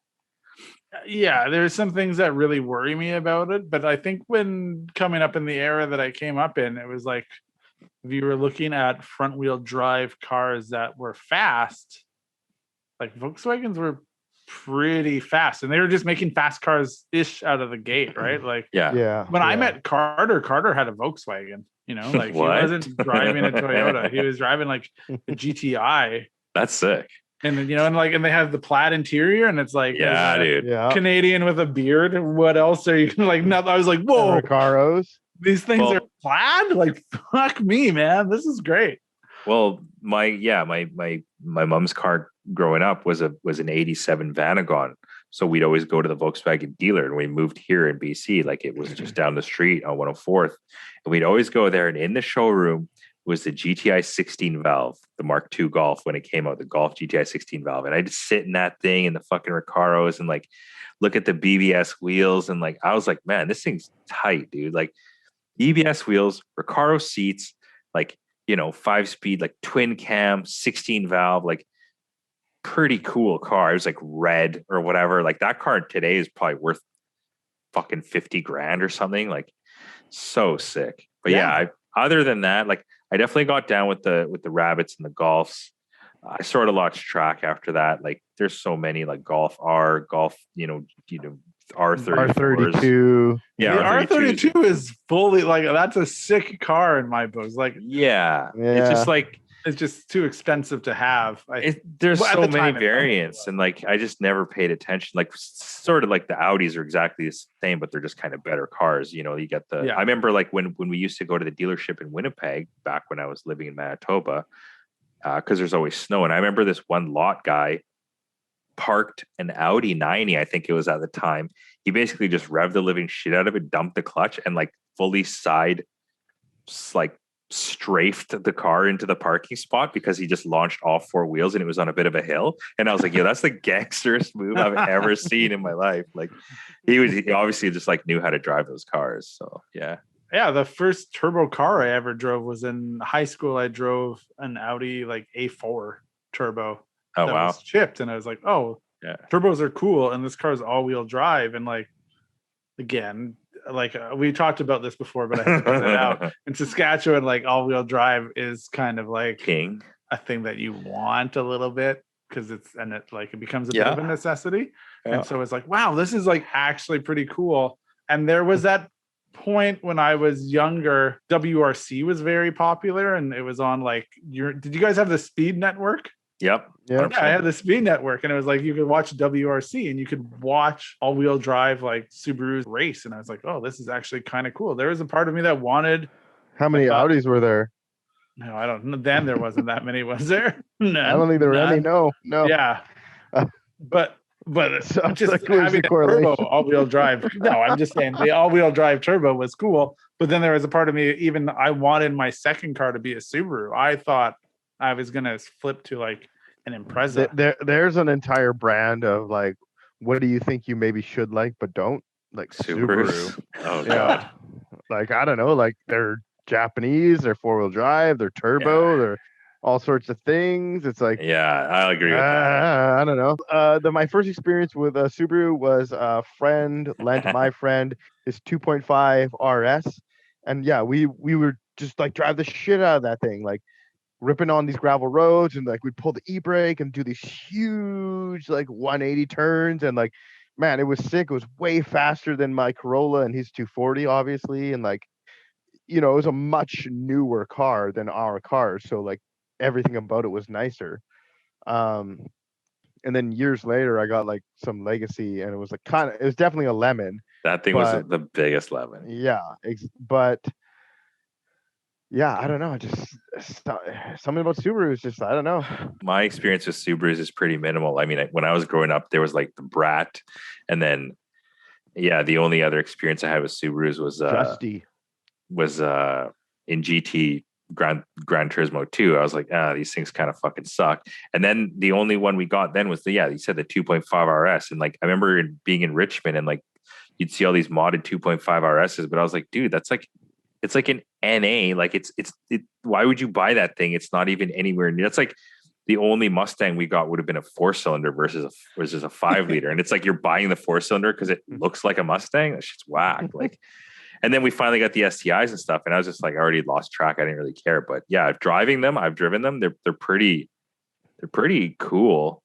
Yeah, there's some things that really worry me about it, but I think when coming up in the era that I came up in, it was like if you were looking at front wheel drive cars that were fast, like Volkswagens were pretty fast, and they were just making fast cars ish out of the gate, right? Like when I met Carter had a Volkswagen, you know, like he wasn't driving a Toyota, he was driving like a GTI. That's sick. And you know, and they have the plaid interior, and it's like, dude, Canadian with a beard. What else are you like? No, I was like, whoa, Recaros. These things are plaid. Like, fuck me, man. This is great. Well, my mom's car growing up was an '87 Vanagon, so we'd always go to the Volkswagen dealer. And we moved here in BC, like it was just down the street on 104th, and we'd always go there. And in the showroom was the GTI 16 valve, the Mark II Golf when it came out, the Golf GTI 16 valve. And I just sit in that thing in the fucking Recaros and like look at the BBS wheels. And like, I was like, man, this thing's tight, dude. Like BBS wheels, Recaro seats, like, you know, 5-speed, like twin cam, 16 valve, like pretty cool car. It was like red or whatever. Like that car today is probably worth fucking 50 grand or something. Like so sick. But other than that, like I definitely got down with the Rabbits and the Golfs. I sort of lost track after that. Like there's so many like Golf R, Golf, R32. Yeah, the R32 is fully like that's a sick car in my books. Like it's just like it's just too expensive to have. There's so many variants, and like I just never paid attention. Like sort of like the Audis are exactly the same, but they're just kind of better cars. You know, you get the. I remember like when we used to go to the dealership in Winnipeg back when I was living in Manitoba, because there's always snow. And I remember this one lot guy parked an Audi 90, I think it was at the time. He basically just revved the living shit out of it, dumped the clutch, and like fully side like strafed the car into the parking spot because he just launched all four wheels and it was on a bit of a hill. And I was like, yo, that's the gangsterest move I've ever seen in my life. Like he obviously just like knew how to drive those cars. So yeah. Yeah, the first turbo car I ever drove was in high school. I drove an Audi like A4 turbo that was chipped, and I was like, "Oh, yeah, turbos are cool." And this car is all-wheel drive, and like, again, like we talked about this before, but I have to put it out. In Saskatchewan, like all-wheel drive is kind of like king, a thing that you want a little bit because it becomes a bit of a necessity, and so it's like, wow, this is like actually pretty cool. And there was that point when I was younger, WRC was very popular, and it was on like did you guys have the Speed Network? Yep. Yeah, I had the Speed Network, and it was like you could watch WRC and you could watch all-wheel drive like Subarus race, and I was like, oh, this is actually kind of cool. There was a part of me that wanted. How many Audis were there? No, I don't know. Then there wasn't that many, was there? None. I don't think there were any. No. Yeah, but just like having a turbo all-wheel drive. No, I'm just saying the all-wheel drive turbo was cool. But then there was a part of me, even I wanted my second car to be a Subaru. I thought I was gonna flip to like an Impreza. There's an entire brand of like, what do you think you maybe should like but don't like? Subaru. Oh god. Like I don't know. Like they're Japanese. They're 4-wheel drive. They're turbo. They're all sorts of things. It's like, I agree with that. I don't know. My first experience with a Subaru was a friend lent my friend his 2.5 RS, and yeah, we were just like drive the shit out of that thing, like ripping on these gravel roads, and like we'd pull the e-brake and do these huge like 180 turns, and like, man, it was sick. It was way faster than my Corolla and his 240, obviously, and like, you know, it was a much newer car than our cars, so like everything about it was nicer. And then years later I got like some Legacy, and it was like it was definitely a lemon. That thing was the biggest lemon. Yeah, but yeah, I don't know, just something about Subaru is just, I don't know. My experience with Subarus is pretty minimal. I mean, when I was growing up, there was like the Brat, and then the only other experience I had with Subarus was in GT Gran Turismo 2. I was like, these things kind of fucking suck. And then the only one we got then was you said the 2.5 RS. And like, I remember being in Richmond and like, you'd see all these modded 2.5 RSs, but I was like, dude, that's like, it's like an NA. Like it's why would you buy that thing? It's not even anywhere near. That's like the only Mustang we got would have been a 4-cylinder versus a 5-liter. And it's like, you're buying the 4-cylinder because it looks like a Mustang. That shit's whack. Like, and then we finally got the STIs and stuff, and I was just like, I already lost track. I didn't really care, but yeah, driving them, I've driven them. They're pretty cool.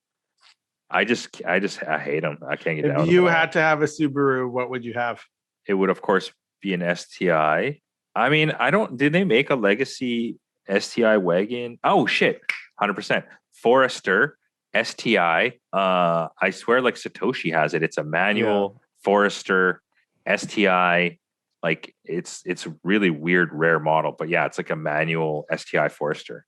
I hate them. I can't get down. If you had to have a Subaru, what would you have? It would, of course, be an STI. I mean, did they make a Legacy STI wagon? Oh shit, 100%. Forester STI. I swear, like Satoshi has it. It's a manual Forester STI. Like it's a really weird, rare model, but yeah, it's like a manual STI Forester.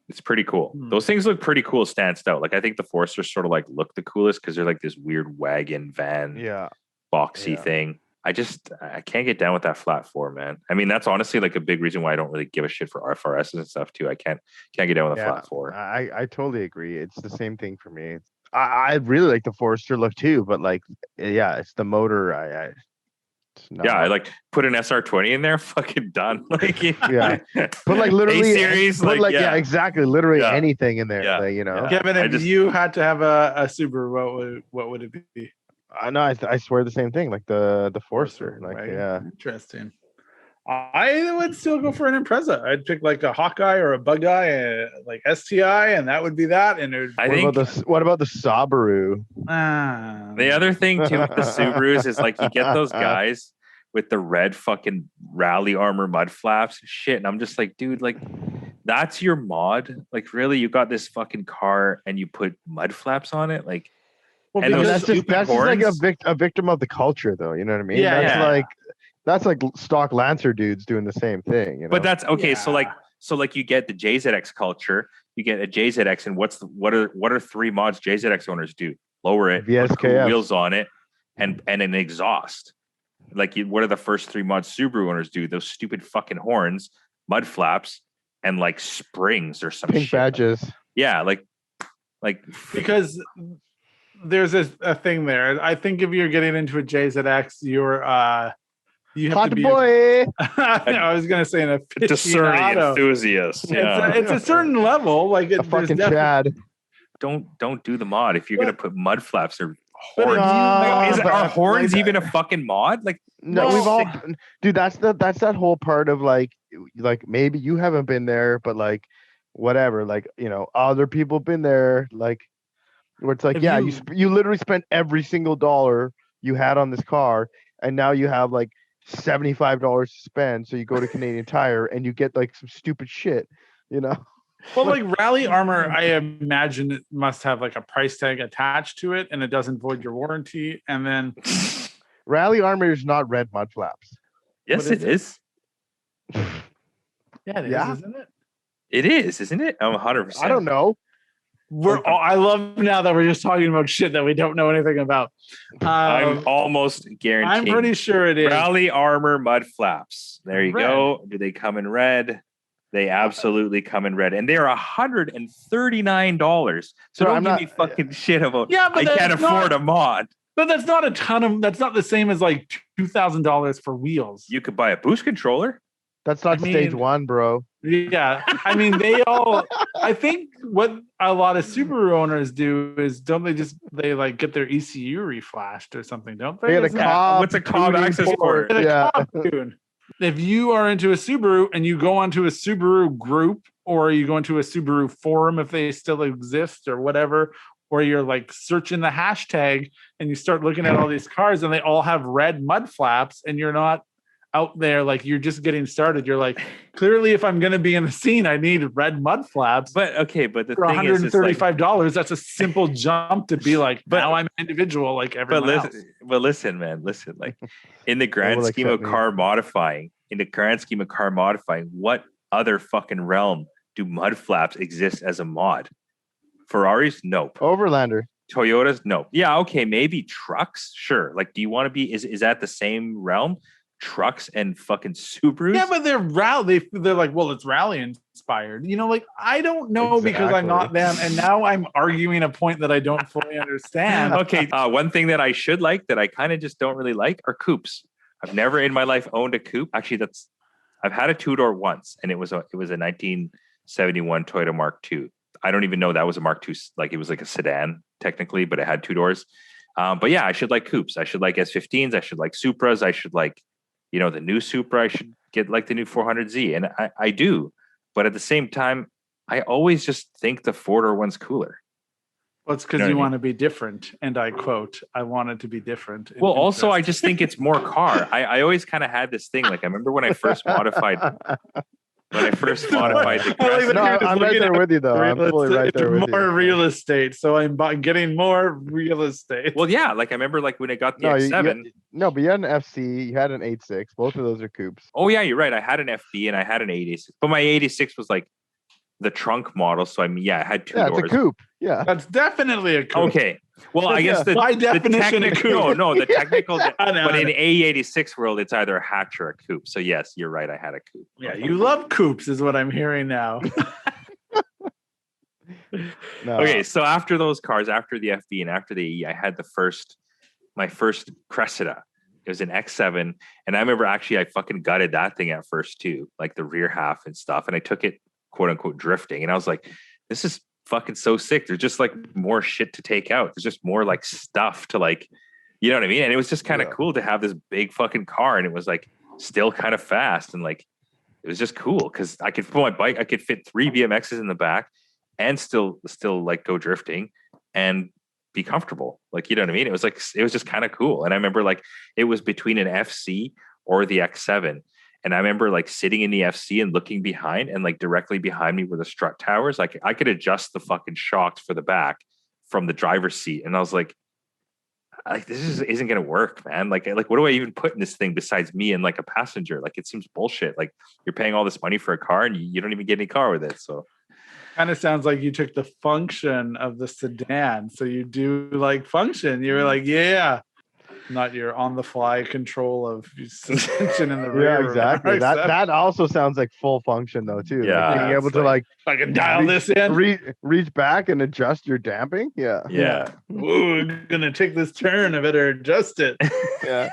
It's pretty cool. Those things look pretty cool, stands out. Like I think the Foresters sort of like look the coolest because they're like this weird wagon van, boxy thing. I can't get down with that flat 4, man. I mean, that's honestly like a big reason why I don't really give a shit for FRSs and stuff too. I can't get down with a flat 4. I totally agree. It's the same thing for me. I really like the Forester look too, but like, it's the motor. I like put an SR20 in there, fucking done. Like, put like literally A-series, exactly, literally anything in there. Like, you know, Kevin, if you had to have a Subaru, what would it be? No, I swear the same thing. Like the Forester. Like, right? Interesting. I would still go for an Impreza. I'd pick like a Hawkeye or a Bug Eye, like STI, and that would be that. And what about the Subaru? The other thing too with the Subarus is like you get those guys with the red fucking rally armor mud flaps and shit, and I'm just like, dude, like that's your mod? Like really, you got this fucking car and you put mud flaps on it? Like, well, and that's just like a victim of the culture, though. You know what I mean? That's like stock Lancer dudes doing the same thing. You know? But that's okay. Yeah. So like you get the JZX culture, you get a JZX, and what are 3 mods JZX owners do? Lower it, put cool wheels on it, and an exhaust. Like what are the first 3 mods Subaru owners do? Those stupid fucking horns, mud flaps and like springs or some Pink shit. badges. Yeah, like because there's a thing there. I think if you're getting into a JZX, you have Hot to be boy. I was gonna say an discerning aficionado. enthusiast. Yeah. It's a certain level. Like A fucking Chad. Don't do the mod if you're gonna put mud flaps or But horns. Are horns like, even a fucking mod? Like no, we've all, dude. That's that whole part of like maybe you haven't been there, but like whatever, like other people been there, like where it's like you literally spent every single dollar you had on this car, and now you have like $75 to spend, so you go to Canadian Tire and you get like some stupid shit, Well, like rally armor, I imagine it must have like a price tag attached to it, and it doesn't void your warranty. And then rally armor is not red mud flaps. Yes, it is. Yeah, it is, isn't it? It is, isn't it? I'm 100%. I don't know. I love now that we're just talking about shit that we don't know anything about. I'm almost guaranteed. I'm pretty sure it is. Rally armor mud flaps. There you go. Do they come in red? They absolutely come in red, and they're $139. So don't give me fucking shit about. Yeah, but I can't afford a mod. But that's not a ton of. That's not the same as like $2,000 for wheels. You could buy a boost controller. That's not stage one, bro. Yeah, I mean I think what a lot of Subaru owners do is they like get their ECU reflashed or something, don't they? What's a Cobb access port? Yeah. If you are into a Subaru and you go onto a Subaru group, or you go into a Subaru forum if they still exist or whatever, or you're like searching the hashtag and you start looking at all these cars and they all have red mud flaps, and you're not out there, like you're just getting started. You're like, clearly, if I'm going to be in the scene, I need red mud flaps. But the for thing is, $135, that's a simple jump to be like, now I'm an individual like everyone else. But listen, man, like in the grand scheme of car modifying, what other fucking realm do mud flaps exist as a mod? Ferraris, nope. Overlander. Toyotas, nope. Yeah, okay, maybe trucks, sure. Like, do you want to be? Is that the same realm? Trucks and fucking Subarus? Yeah, but they're like, well, it's rally inspired. Like, I don't know because I'm not them, and now I'm arguing a point that I don't fully understand. Okay, one thing that I should like that I kind of just don't really like are coupes. I've never in my life owned a coupe. Actually, I've had a two-door once, and it was a 1971 Toyota Mark II. I don't even know that was a Mark II. Like, it was like a sedan technically, but it had two doors. But yeah, I should like coupes. I should like S15s. I should like Supras. I should like, the new Supra. I should get like the new 400Z, and I do. But at the same time, I always just think the four-door one's cooler. Well, it's because you want to be different. And I quote, I wanted to be different. Well, also, I just think it's more car. I always kind of had this thing. Like, I remember when I first modified the Crest. No, I'm right there with you, though. I'm fully right there with you. More real estate. So I'm getting more real estate. Well, yeah. Like, I remember like when I got the X7. But you had an FC. You had an 8.6. Both of those are coupes. Oh, yeah, you're right. I had an FB and I had an 86. But my 86 was like the trunk model. So, I had two doors. Yeah, it's a coupe. Yeah. That's definitely a coupe. Okay. Well, I guess by definition, a coupe. No, the technical. But in A86 world, it's either a hatch or a coupe. So yes, you're right. I had a coupe. Yeah, you love coupes, is what I'm hearing now. No. Okay, so after those cars, after the FB and after the E, I had my first Cressida. It was an X7, and I remember actually I fucking gutted that thing at first too, like the rear half and stuff, and I took it quote unquote drifting, and I was like, this is fucking so sick. There's just like more shit to take out. There's just more like stuff to like, you know what I mean? And it was just kind of cool to have this big fucking car, and it was like still kind of fast, and like it was just cool because I could put my bike, I could fit 3 BMXs in the back and still like go drifting and be comfortable. Like, you know what I mean? It was just kind of cool. And I remember like it was between an FC or the X7. And I remember like sitting in the FC and looking behind, and like directly behind me were the strut towers. Like I could adjust the fucking shocks for the back from the driver's seat. And I was like this isn't going to work, man. Like what do I even put in this thing besides me and like a passenger? Like, it seems bullshit. Like, you're paying all this money for a car and you don't even get any car with it. So kind of sounds like you took the function of the sedan. So you do like function. You were like, yeah. not your on-the-fly control of suspension in the rear. Yeah, exactly. That also sounds like full function though too. Yeah, like being able to like I can dial this in, reach back and adjust your damping. Yeah. Ooh, I'm gonna take this turn. I better adjust it. Yeah.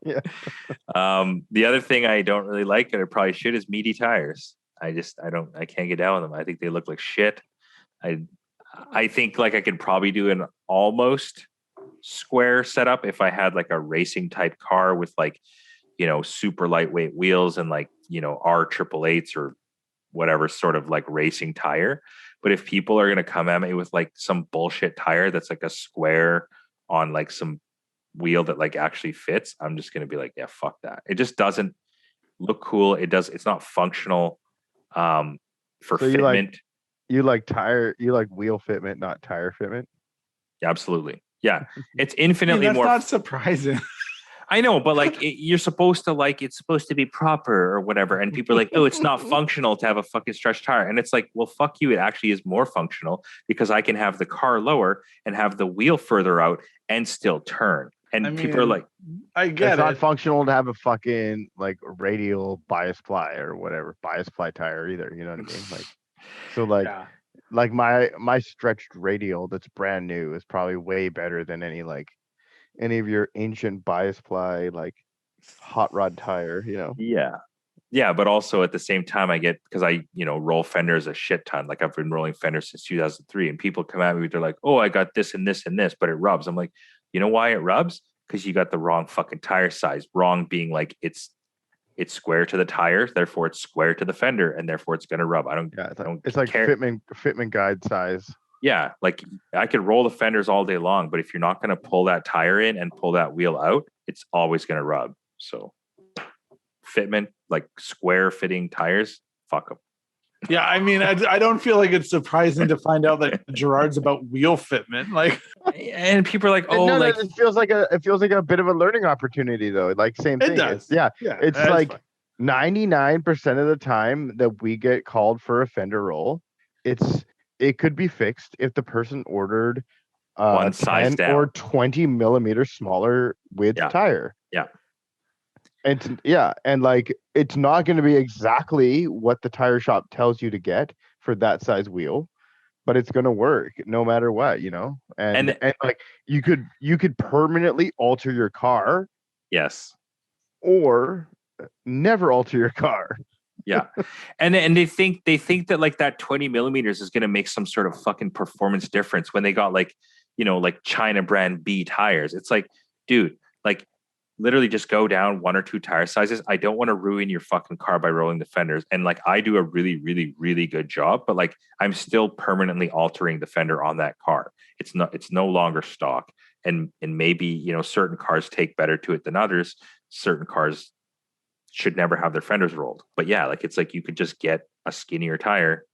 The other thing I don't really like, and I probably should, is meaty tires. I can't get down with them. I think they look like shit. I think like I could probably do an almost square setup if I had like a racing type car with like, super lightweight wheels and like, R888s or whatever sort of like racing tire. But if people are going to come at me with like some bullshit tire that's like a square on like some wheel that like actually fits, I'm just going to be like, yeah, fuck that. It just doesn't look cool. It's not functional for fitment. You like wheel fitment, not tire fitment? Yeah, absolutely. Yeah. It's infinitely that's more. Not surprising. I know, but like you're supposed to like, it's supposed to be proper or whatever. And people are like, oh, it's not functional to have a fucking stretch tire. And it's like, well, fuck you. It actually is more functional because I can have the car lower and have the wheel further out and still turn. And people are like, I get it's not functional to have a fucking like radial bias ply or whatever bias ply tire either. You know what I mean? Like, so like, like my stretched radial that's brand new is probably way better than any of your ancient bias ply like hot rod tire. Yeah, but also at the same time, I get, because I roll fenders a shit ton. Like I've been rolling fenders since 2003, and people come at me, they're like, oh, I got this and this and this, but it rubs. I'm like, you know why it rubs? Because you got the wrong fucking tire size. Wrong being like it's square to the tire, therefore it's square to the fender, and therefore it's gonna rub. It's like fitment guide size. Yeah, like I could roll the fenders all day long, but if you're not gonna pull that tire in and pull that wheel out, it's always gonna rub. So fitment, like square fitting tires, fuck them. Yeah, I mean, I don't feel like it's surprising to find out that Gerard's about wheel fitment. Like, and people are like, "Oh, no, like it feels like a bit of a learning opportunity, though." Like, same thing. It does. It's like 99% of the time that we get called for a fender roll, it could be fixed if the person ordered one size 10 down or 20 millimeters smaller width tire. Yeah. And like it's not going to be exactly what the tire shop tells you to get for that size wheel, but it's going to work no matter what, And like you could permanently alter your car. Yes. Or never alter your car. Yeah. And they think that like that 20 millimeters is going to make some sort of fucking performance difference when they got like, like China brand B tires. It's like, dude, like literally just go down one or two tire sizes. I don't want to ruin your fucking car by rolling the fenders. And like, I do a really, really, really good job, but like, I'm still permanently altering the fender on that car. It's no longer stock. And maybe, certain cars take better to it than others. Certain cars should never have their fenders rolled. But yeah, like, it's like, you could just get a skinnier tire.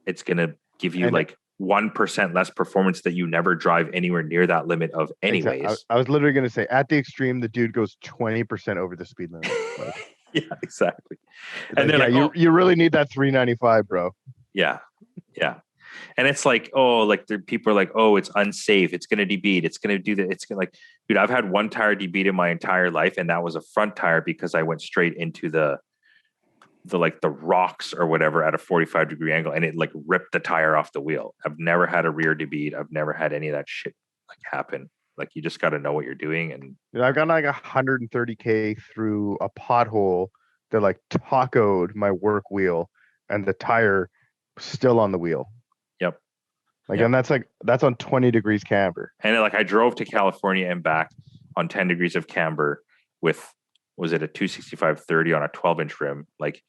It's going to give you like 1% less performance that you never drive anywhere near that limit of anyways. Exactly. I was literally going to say, at the extreme, the dude goes 20% over the speed limit. Like, yeah, exactly. And then you really need that 395, bro. Yeah. Yeah. And it's like, oh, like people are like, oh, it's unsafe. It's going to debeat. It's going to do that. It's going to like, dude, I've had one tire debeat in my entire life. And that was a front tire because I went straight into the rocks or whatever at a 45-degree angle, and it like ripped the tire off the wheel. I've never had a rear debeat. I've never had any of that shit like happen. Like, you just got to know what you're doing. And I've got like 130K through a pothole that like tacoed my work wheel, and the tire still on the wheel. Yep. Like, and that's on 20 degrees camber. And like, I drove to California and back on 10 degrees of camber with, was it a 265/30 on a 12-inch rim? Like,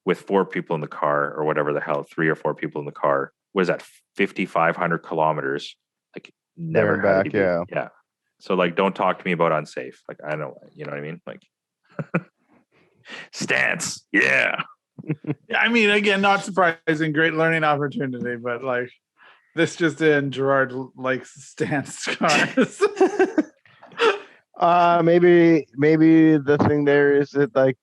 with 4 people in the car or whatever the hell, 3 or 4 people in the car, was at 5,500 kilometers. Like, never back. Yeah. Yeah. So like, don't talk to me about unsafe. Like, I know, you know what I mean? Like, stance. Yeah. I mean, again, not surprising, great learning opportunity, but like, this just in, Gerard likes stance cars. Maybe the thing there is that, like,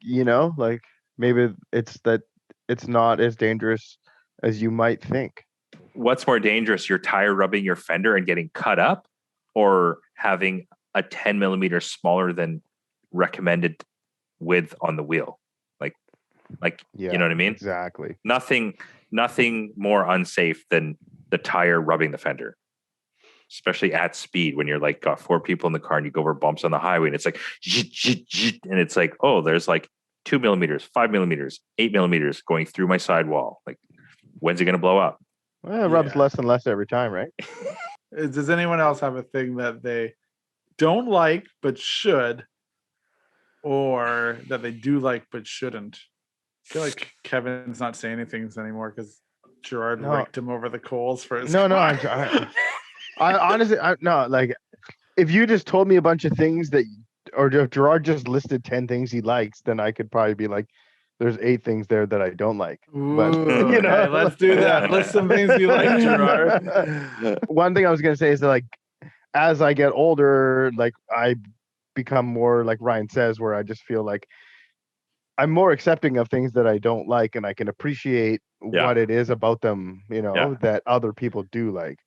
like maybe it's that it's not as dangerous as you might think. What's more dangerous, your tire rubbing your fender and getting cut up, or having a 10 millimeter smaller than recommended width on the wheel. Like Yeah, you know what I mean? Exactly. Nothing more unsafe than the tire rubbing the fender, especially at speed when you're like got 4 people in the car and you go over bumps on the highway and it's like, and it's like, oh, there's like 2 millimeters, 5 millimeters, 8 millimeters going through my sidewall. Like, when's it going to blow up? Well, it rubs less and less every time, right? Does anyone else have a thing that they don't like but should, or that they do like but shouldn't? I feel like Kevin's not saying anything anymore because Gerard raked him over the coals for his car. I honestly, like, if you just told me a bunch of things that, or if Gerard just listed 10 things he likes, then I could probably be like, there's 8 things there that I don't like. But you know, okay, let's do that. List some things you like, Gerard. One thing I was gonna say is that, like, as I get older, like, I become more like Ryan says, where I just feel like I'm more accepting of things that I don't like, and I can appreciate what it is about them, that other people do like.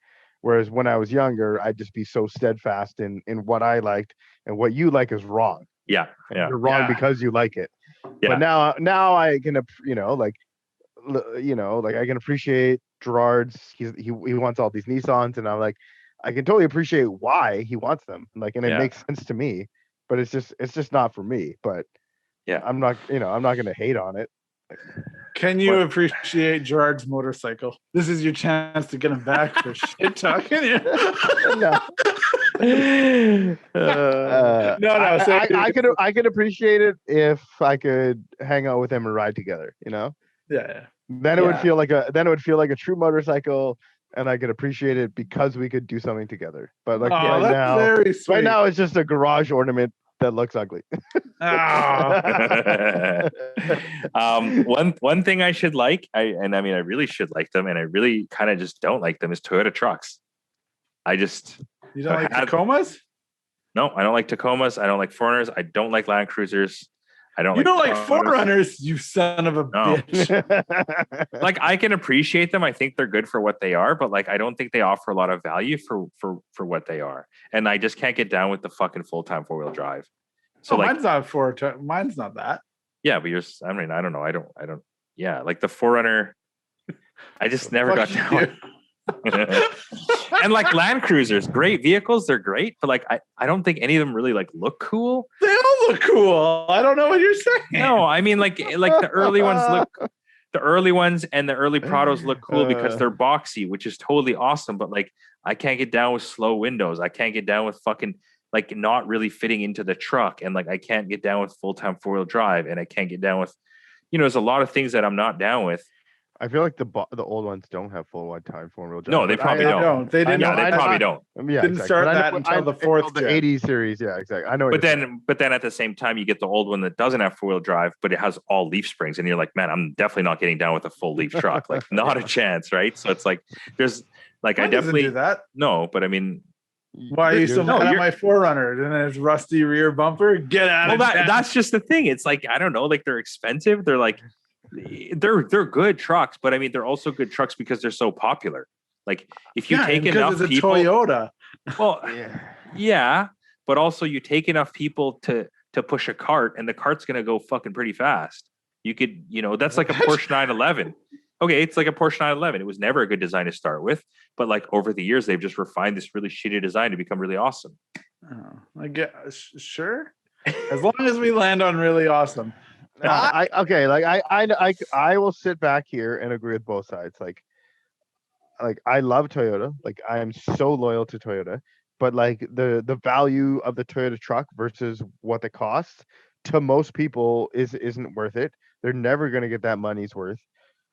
Whereas when I was younger, I'd just be so steadfast in what I liked, and what you like is wrong. Yeah. You're wrong because you like it. Yeah. But now I can, like I can appreciate Gerard's. He wants all these Nissans, and I'm like, I can totally appreciate why he wants them. Like, and it makes sense to me. But it's just not for me. But yeah, I'm not going to hate on it. Can you appreciate Gerard's motorcycle? This is your chance to get him back for shit talking. No. I could appreciate it if I could hang out with him and ride together. Yeah. Then it would feel like a true motorcycle, and I could appreciate it because we could do something together. But like right now it's just a garage ornament that looks ugly. One thing I should like, I really should like them, and I really kind of just don't like them, is Toyota trucks. You don't like Tacomas? No, I don't like Tacomas. I don't like 4Runners. I don't like Land Cruisers. You don't like 4Runners, you son of a bitch. Like, I can appreciate them. I think they're good for what they are, but like, I don't think they offer a lot of value for what they are. And I just can't get down with the fucking full-time 4-wheel drive. So mine's not that. Yeah, but I don't know. I don't. Yeah, like the 4Runner, I just never got down. And like Land Cruisers, great vehicles, they're great, but like I don't think any of them really like look cool. They all look cool. I don't know what you're saying. No, I mean like the early ones and the early Prados look cool because they're boxy, which is totally awesome. But like, I can't get down with slow windows. I can't get down with fucking like not really fitting into the truck, and like I can't get down with full-time 4-wheel drive, and I can't get down with, there's a lot of things that I'm not down with. I feel like the old ones don't have full-time 4-wheel drive. No, they probably don't. They didn't. They probably don't. Yeah, didn't start that until the 4th the 80s series. Yeah, exactly. I know. But then at the same time, you get the old one that doesn't have 4-wheel drive, but it has all leaf springs, and you're like, man, I'm definitely not getting down with a full leaf truck. Like, not a chance, right? So it's like there's like I definitely do that. No, but I mean. Why are you still mad at my 4Runner? And there's rusty rear bumper. Get out of town. That's just the thing. It's like, I don't know, like they're expensive. They're like, they're good trucks, but I mean, they're also good trucks because they're so popular. Like, if you take enough it's people, a Toyota. Well, yeah, but also you take enough people to push a cart, and the cart's gonna go fucking pretty fast. You could, that's like a Porsche 911. Okay, it's like a Porsche 911. It was never a good design to start with, but like over the years, they've just refined this really shitty design to become really awesome. Oh, I guess, sure. As long as we land on really awesome. I will sit back here and agree with both sides. Like I love Toyota. Like, I am so loyal to Toyota, but like the value of the Toyota truck versus what it costs to most people isn't worth it. They're never going to get that money's worth.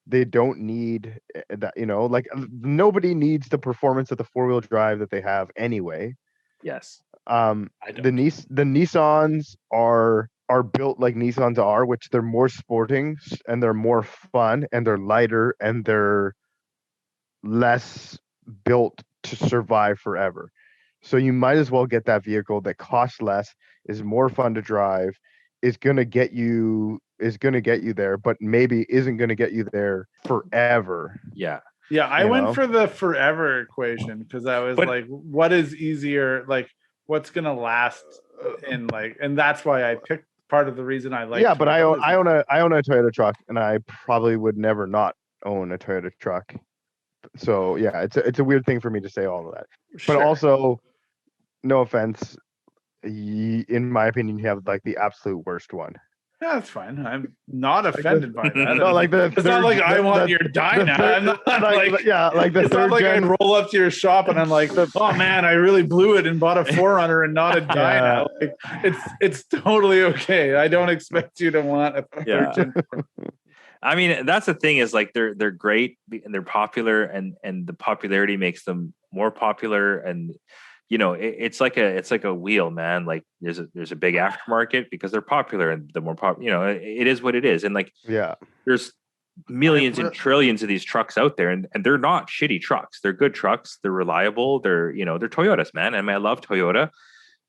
They don't need that, like nobody needs the performance of the 4-wheel drive that they have anyway. Yes. The Nissans are built like Nissans are, which they're more sporting and they're more fun and they're lighter and they're less built to survive forever. So you might as well get that vehicle that costs less, is more fun to drive, is going to get you there, but maybe isn't going to get you there forever. Yeah. I went for the forever equation because I was like, what is easier? Like, what's gonna last in like, and that's why I picked part of the reason I like. Yeah, but I own a Toyota truck, and I probably would never not own a Toyota truck. So yeah, it's a weird thing for me to say all of that. But also, no offense, in my opinion, you have like the absolute worst one. Yeah, that's fine. I'm not offended by that. No, like it's not like I want your Dyna. I'm not like, yeah, like the it's third not like gen. I roll up to your shop and I'm like, oh man, I really blew it and bought a 4Runner and not a Dyna. Like, it's totally okay. I don't expect you to want a third gen. I mean, that's the thing is like they're great and they're popular and the popularity makes them more popular. And you know, it's like a wheel, man. Like there's a big aftermarket because they're popular, and the more you know, it is what it is. And like, there's millions and trillions of these trucks out there, and they're not shitty trucks. They're good trucks. They're reliable. They're Toyotas, man. I mean, I love Toyota,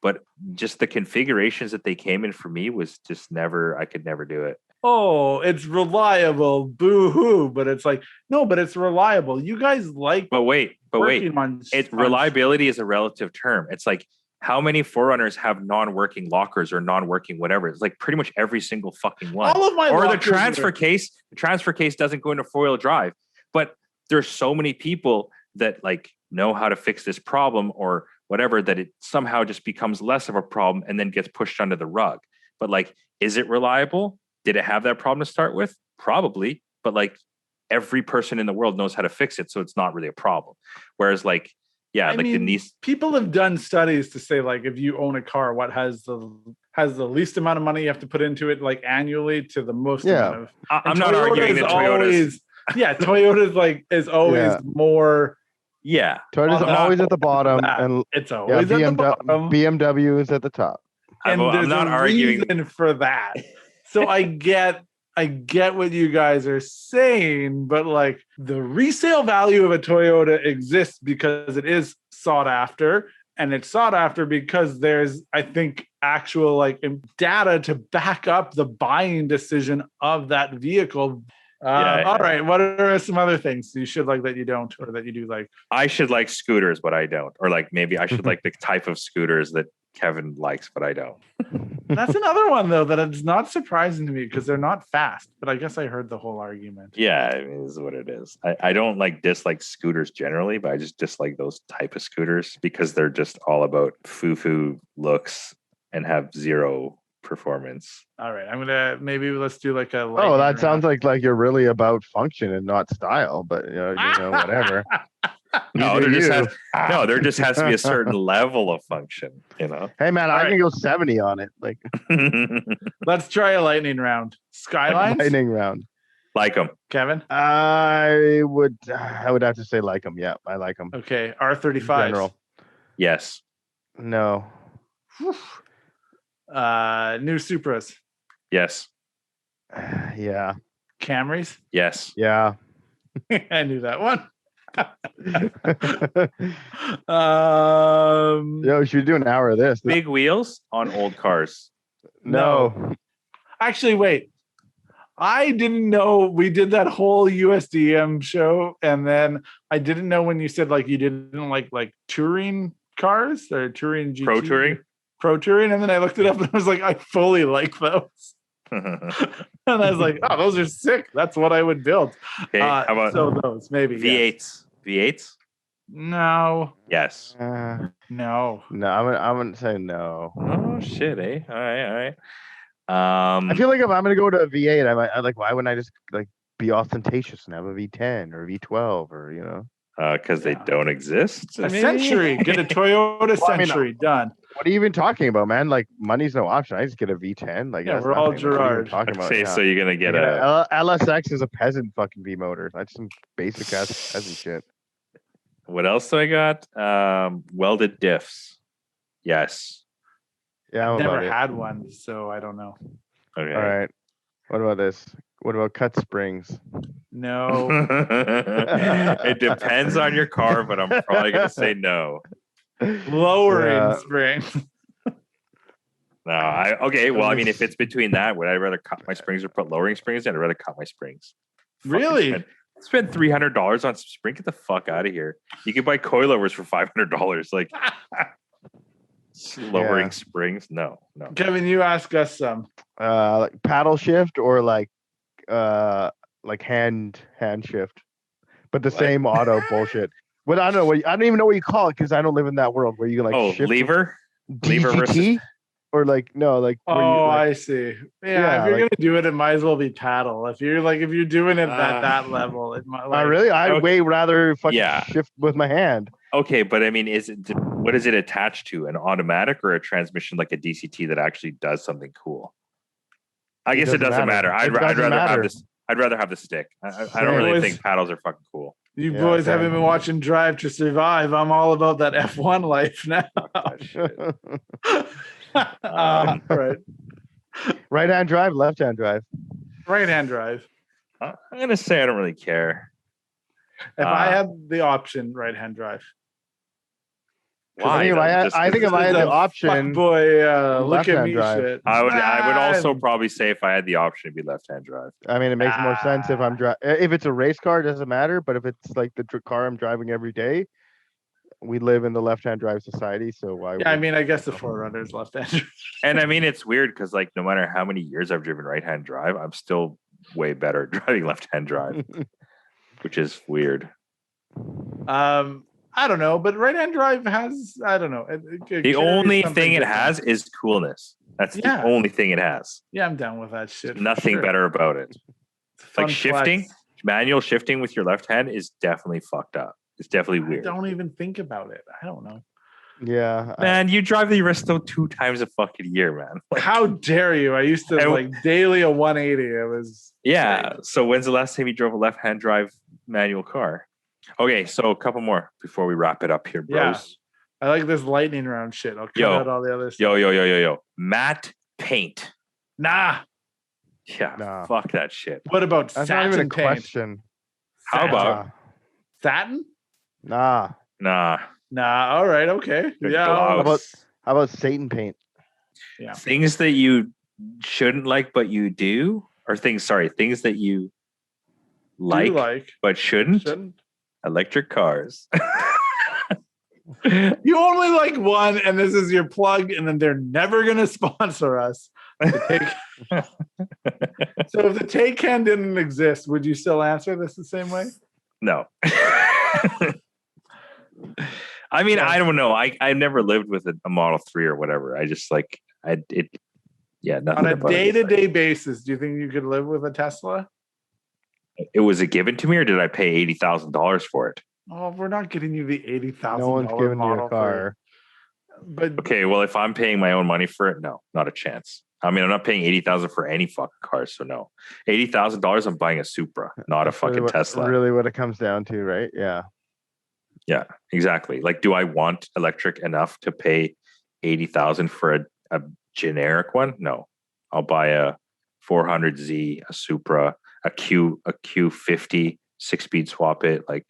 but just the configurations that they came in for me was just I could never do it. Oh, it's reliable. Boo hoo. But it's like, no, but it's reliable. You guys like. But wait. Reliability is a relative term. It's like how many 4Runners have non-working lockers or non-working whatever. It's like pretty much every single fucking one. All of my or the transfer case. The transfer case doesn't go into 4-wheel drive. But there's so many people that like know how to fix this problem or whatever that it somehow just becomes less of a problem and then gets pushed under the rug. But like, is it reliable? Did it have that problem to start with? Probably, but like every person in the world knows how to fix it, so it's not really a problem. Whereas like, I mean, the people have done studies to say like if you own a car, what has the least amount of money you have to put into it like annually to the most amount of. I'm not arguing that Toyota's. Toyota's like is always more. Yeah, Toyota's always at the bottom, and it's always at the bottom. BMW is at the top. And I'm not arguing reason for that. So I get what you guys are saying, but like the resale value of a Toyota exists because it is sought after, and it's sought after because there's, I think, actual like data to back up the buying decision of that vehicle. All right. What are some other things you should like that you don't, or that you do like? I should like scooters, but I don't. Or like maybe I should like the type of scooters that Kevin likes, but I don't. That's another one though that it's not surprising to me because they're not fast. But I guess I heard the whole argument. Yeah, it is what it is. I don't dislike scooters generally, but I just dislike those type of scooters because they're just all about foo-foo looks and have zero performance. All right, maybe let's do like a. Oh, that sounds like you're really about function and not style, but you know whatever. No, there just has to be a certain level of function, you know. Hey man, I can go 70 on it. Like, let's try a lightning round. Skylines. Lightning round. Like them, Kevin. I would have to say like them. Yeah, I like them. Okay, R35. Yes. No. New Supras. Yes. Yeah. Camrys. Yes. Yeah. I knew that one. Yo, should we do an hour of this? Big wheels on old cars. No. Actually, wait. I didn't know we did that whole USDM show, and then I didn't know when you said like you didn't like touring cars or touring GT. Pro touring, and then I looked it up and I was like, I fully like those. And I was like, oh, those are sick. That's what I would build. Okay, how about those maybe V8s? Yes. No. Yes. No. I'm gonna say no. Oh shit, eh? All right. I feel like if I'm gonna go to a V8, I like, why wouldn't I just like be ostentatious and have a V10 or V12 or you know? Because they don't exist. A Century. Get a Toyota Century. Done. What are you even talking about, man? Like, money's no option. I just get a V10. Like, yeah, we're all Gerard. Okay, so you're gonna get LSX is a peasant fucking V motor. That's some basic ass peasant shit. What else do I got? Welded diffs. Yes. Yeah, I've never had one, so I don't know. Okay. All right. What about this? What about cut springs? No. It depends on your car, but I'm probably gonna say no. Lowering springs. No, okay. Well, I mean, if it's between that, would I rather cut my springs or put lowering springs in? I'd rather cut my springs. Really? Spend $300 on some spring. Get the fuck out of here. You can buy coilovers for $500. Like, lowering springs. No. Kevin, you ask us some. Like paddle shift or like hand shift, but the same auto bullshit. But I don't know. I don't even know what you call it because I don't live in that world where you can like shift lever DGT versus or like no like. I see. Yeah, if you're gonna do it, it might as well be paddle. If you're doing it at that level, it might. Really, I'd way rather fucking shift with my hand. Okay, but I mean, what is it attached to? An automatic or a transmission like a DCT that actually does something cool? I guess it doesn't matter. I'd rather have this. I'd rather have the stick. I don't really think paddles are fucking cool. You boys haven't been watching Drive to Survive. I'm all about that F1 life now. Right. Right-hand drive, left-hand drive. Right-hand drive. I'm gonna say I don't really care. If I had the option, right-hand drive. Why? I think if I had the option, look at me, drive. shit. I would also probably say if I had the option, it'd be left-hand drive. I mean, it makes more sense if I'm if it's a race car, it doesn't matter. But if it's like the car I'm driving every day, we live in the left-hand drive society, so why? Yeah, I mean, I guess the Forerunner is left-hand. And I mean, it's weird because like no matter how many years I've driven right-hand drive, I'm still way better at driving left-hand drive, which is weird. I don't know, but right-hand drive has, I don't know. The only thing it has is coolness. That's the only thing it has. Yeah, I'm down with that shit. Nothing better about it. Like shifting, manual shifting with your left hand is definitely fucked up. It's definitely weird. I don't even think about it. I don't know. Yeah. Man, you drive the Aristo 2 times a fucking year, man. Like, how dare you? I used to daily a 180. It was So when's the last time you drove a left-hand drive manual car? Okay, so a couple more before we wrap it up here, bros. Yeah. I like this lightning round shit. I'll cut out all the other stuff. Yo. Matte paint. Nah. Yeah, fuck that shit. What about That's satin not even a paint? question. How about satin? Nah. All right, okay. How about Satan paint? Yeah. Things that you shouldn't like but you do, or things that you like but shouldn't. Electric cars. You only like one, and this is your plug, and then they're never going to sponsor us. So if the Taycan didn't exist, would you still answer this the same way? No. I mean, I don't know. I never lived with a Model 3 or whatever. I just like nothing. On a day-to-day basis, do you think you could live with a Tesla? It was it given to me, or did I pay $80,000 for it? Oh, we're not getting you the $80,000. No one's giving you a car. But okay, well, if I'm paying my own money for it, no, not a chance. I mean, I'm not paying $80,000 for any fucking car, so no. $80,000, I'm buying a Supra, not a fucking Tesla. Really, what it comes down to, right? Yeah. Yeah, exactly. Like, do I want electric enough to pay $80,000 for a generic one? No, I'll buy a 400Z, a Supra, a Q50, 6-speed swap it, like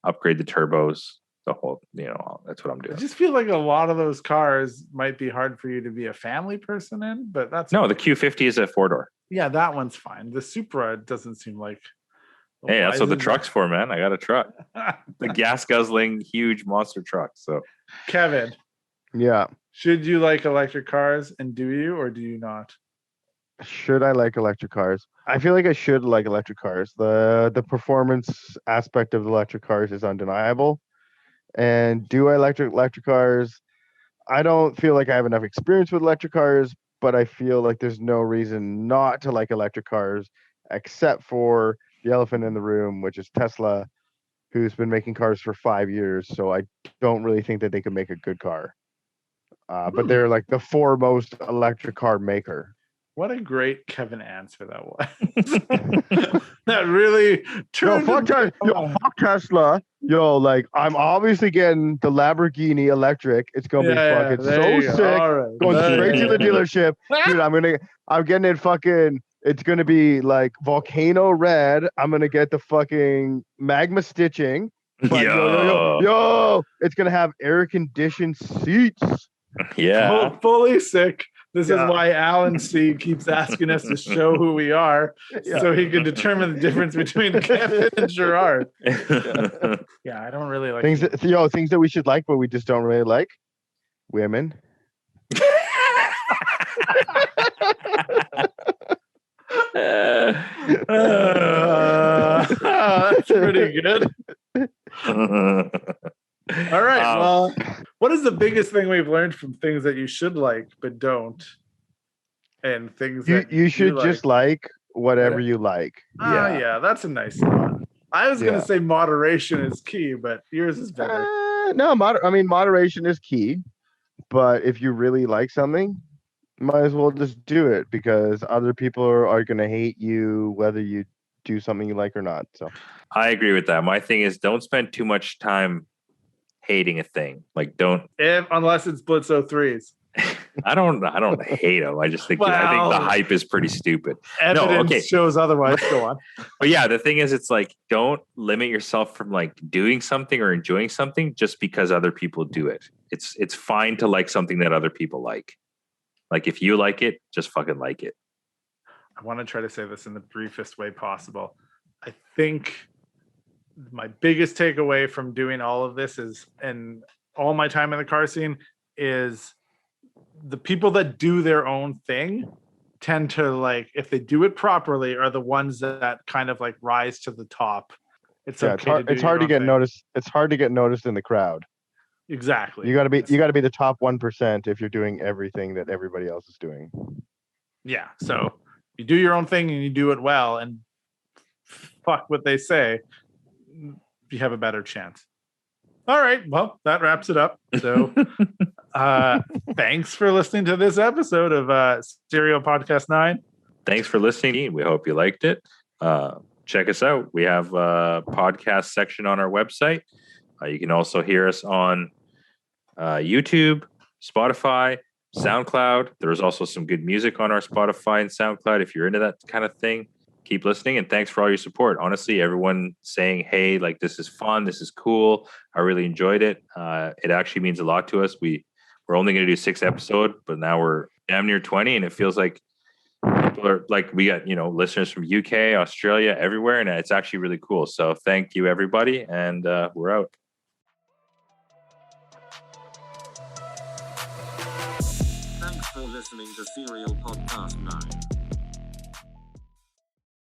upgrade the turbos, the whole, that's what I'm doing. I just feel like a lot of those cars might be hard for you to be a family person in, but that's no, the Q50 is a 4-door. Yeah, that one's fine. The Supra doesn't seem like. Hey, that's what the truck's for, man. I got a truck. The gas guzzling, huge monster truck. So, Kevin. Yeah. Should you like electric cars, and do you or do you not? Should I like electric cars? I feel like I should like electric cars. The performance aspect of the electric cars is undeniable. And do I like electric cars? I don't feel like I have enough experience with electric cars, but I feel like there's no reason not to like electric cars, except for the elephant in the room, which is Tesla, who's been making cars for 5 years. So I don't really think that they could make a good car. But they're like the foremost electric car maker. What a great Kevin answer that was. That really turned. Fuck Tesla. Like I'm obviously getting the Lamborghini electric. It's gonna be fucking so sick. Right. Going straight to the dealership, dude. I'm getting it fucking. It's gonna be like volcano red. I'm gonna get the fucking magma stitching. Yo, it's gonna have air conditioned seats. Yeah, fully sick. This is why Alan C keeps asking us to show who we are, so he can determine the difference between Kevin and Gerard. I don't really like things that we should like, but we just don't really like. Women. That's pretty good. All right. Well, what is the biggest thing we've learned from things that you should like but don't, and things that you should just like whatever you like. Yeah, that's a nice thought. I was gonna say moderation is key, but yours is better. No, moderation is key. But if you really like something, might as well just do it, because other people are going to hate you whether you do something you like or not. So I agree with that. My thing is, don't spend too much time hating a thing. Like, don't unless it's Blitzo 3s. I don't hate them. I just think I think the hype is pretty stupid. Evidence shows otherwise. Go on. But yeah, the thing is, it's like, don't limit yourself from like doing something or enjoying something just because other people do it. It's fine to like something that other people like. Like, if you like it, just fucking like it. I want to try to say this in the briefest way possible. I think my biggest takeaway from doing all of this is, and all my time in the car scene, is the people that do their own thing tend to, like, if they do it properly, are the ones that kind of like rise to the top. It's hard to get noticed. It's hard to get noticed in the crowd. Exactly. You got to be the top 1% if you're doing everything that everybody else is doing. Yeah. So you do your own thing and you do it well, and fuck what they say, you have a better chance. All right. Well, that wraps it up. So thanks for listening to this episode of Serial Podcast 9. Thanks for listening. We hope you liked it. Check us out. We have a podcast section on our website. You can also hear us on YouTube, Spotify, SoundCloud. There's also some good music on our Spotify and SoundCloud. If you're into that kind of thing, keep listening. And thanks for all your support. Honestly, everyone saying, hey, like, this is fun, this is cool, I really enjoyed it. It actually means a lot to us. We're only going to do 6 episodes, but now we're damn near 20, and it feels like people are like, we got, listeners from UK, Australia, everywhere, and it's actually really cool. So thank you, everybody, and we're out. Thanks for listening to Serial Podcast 9.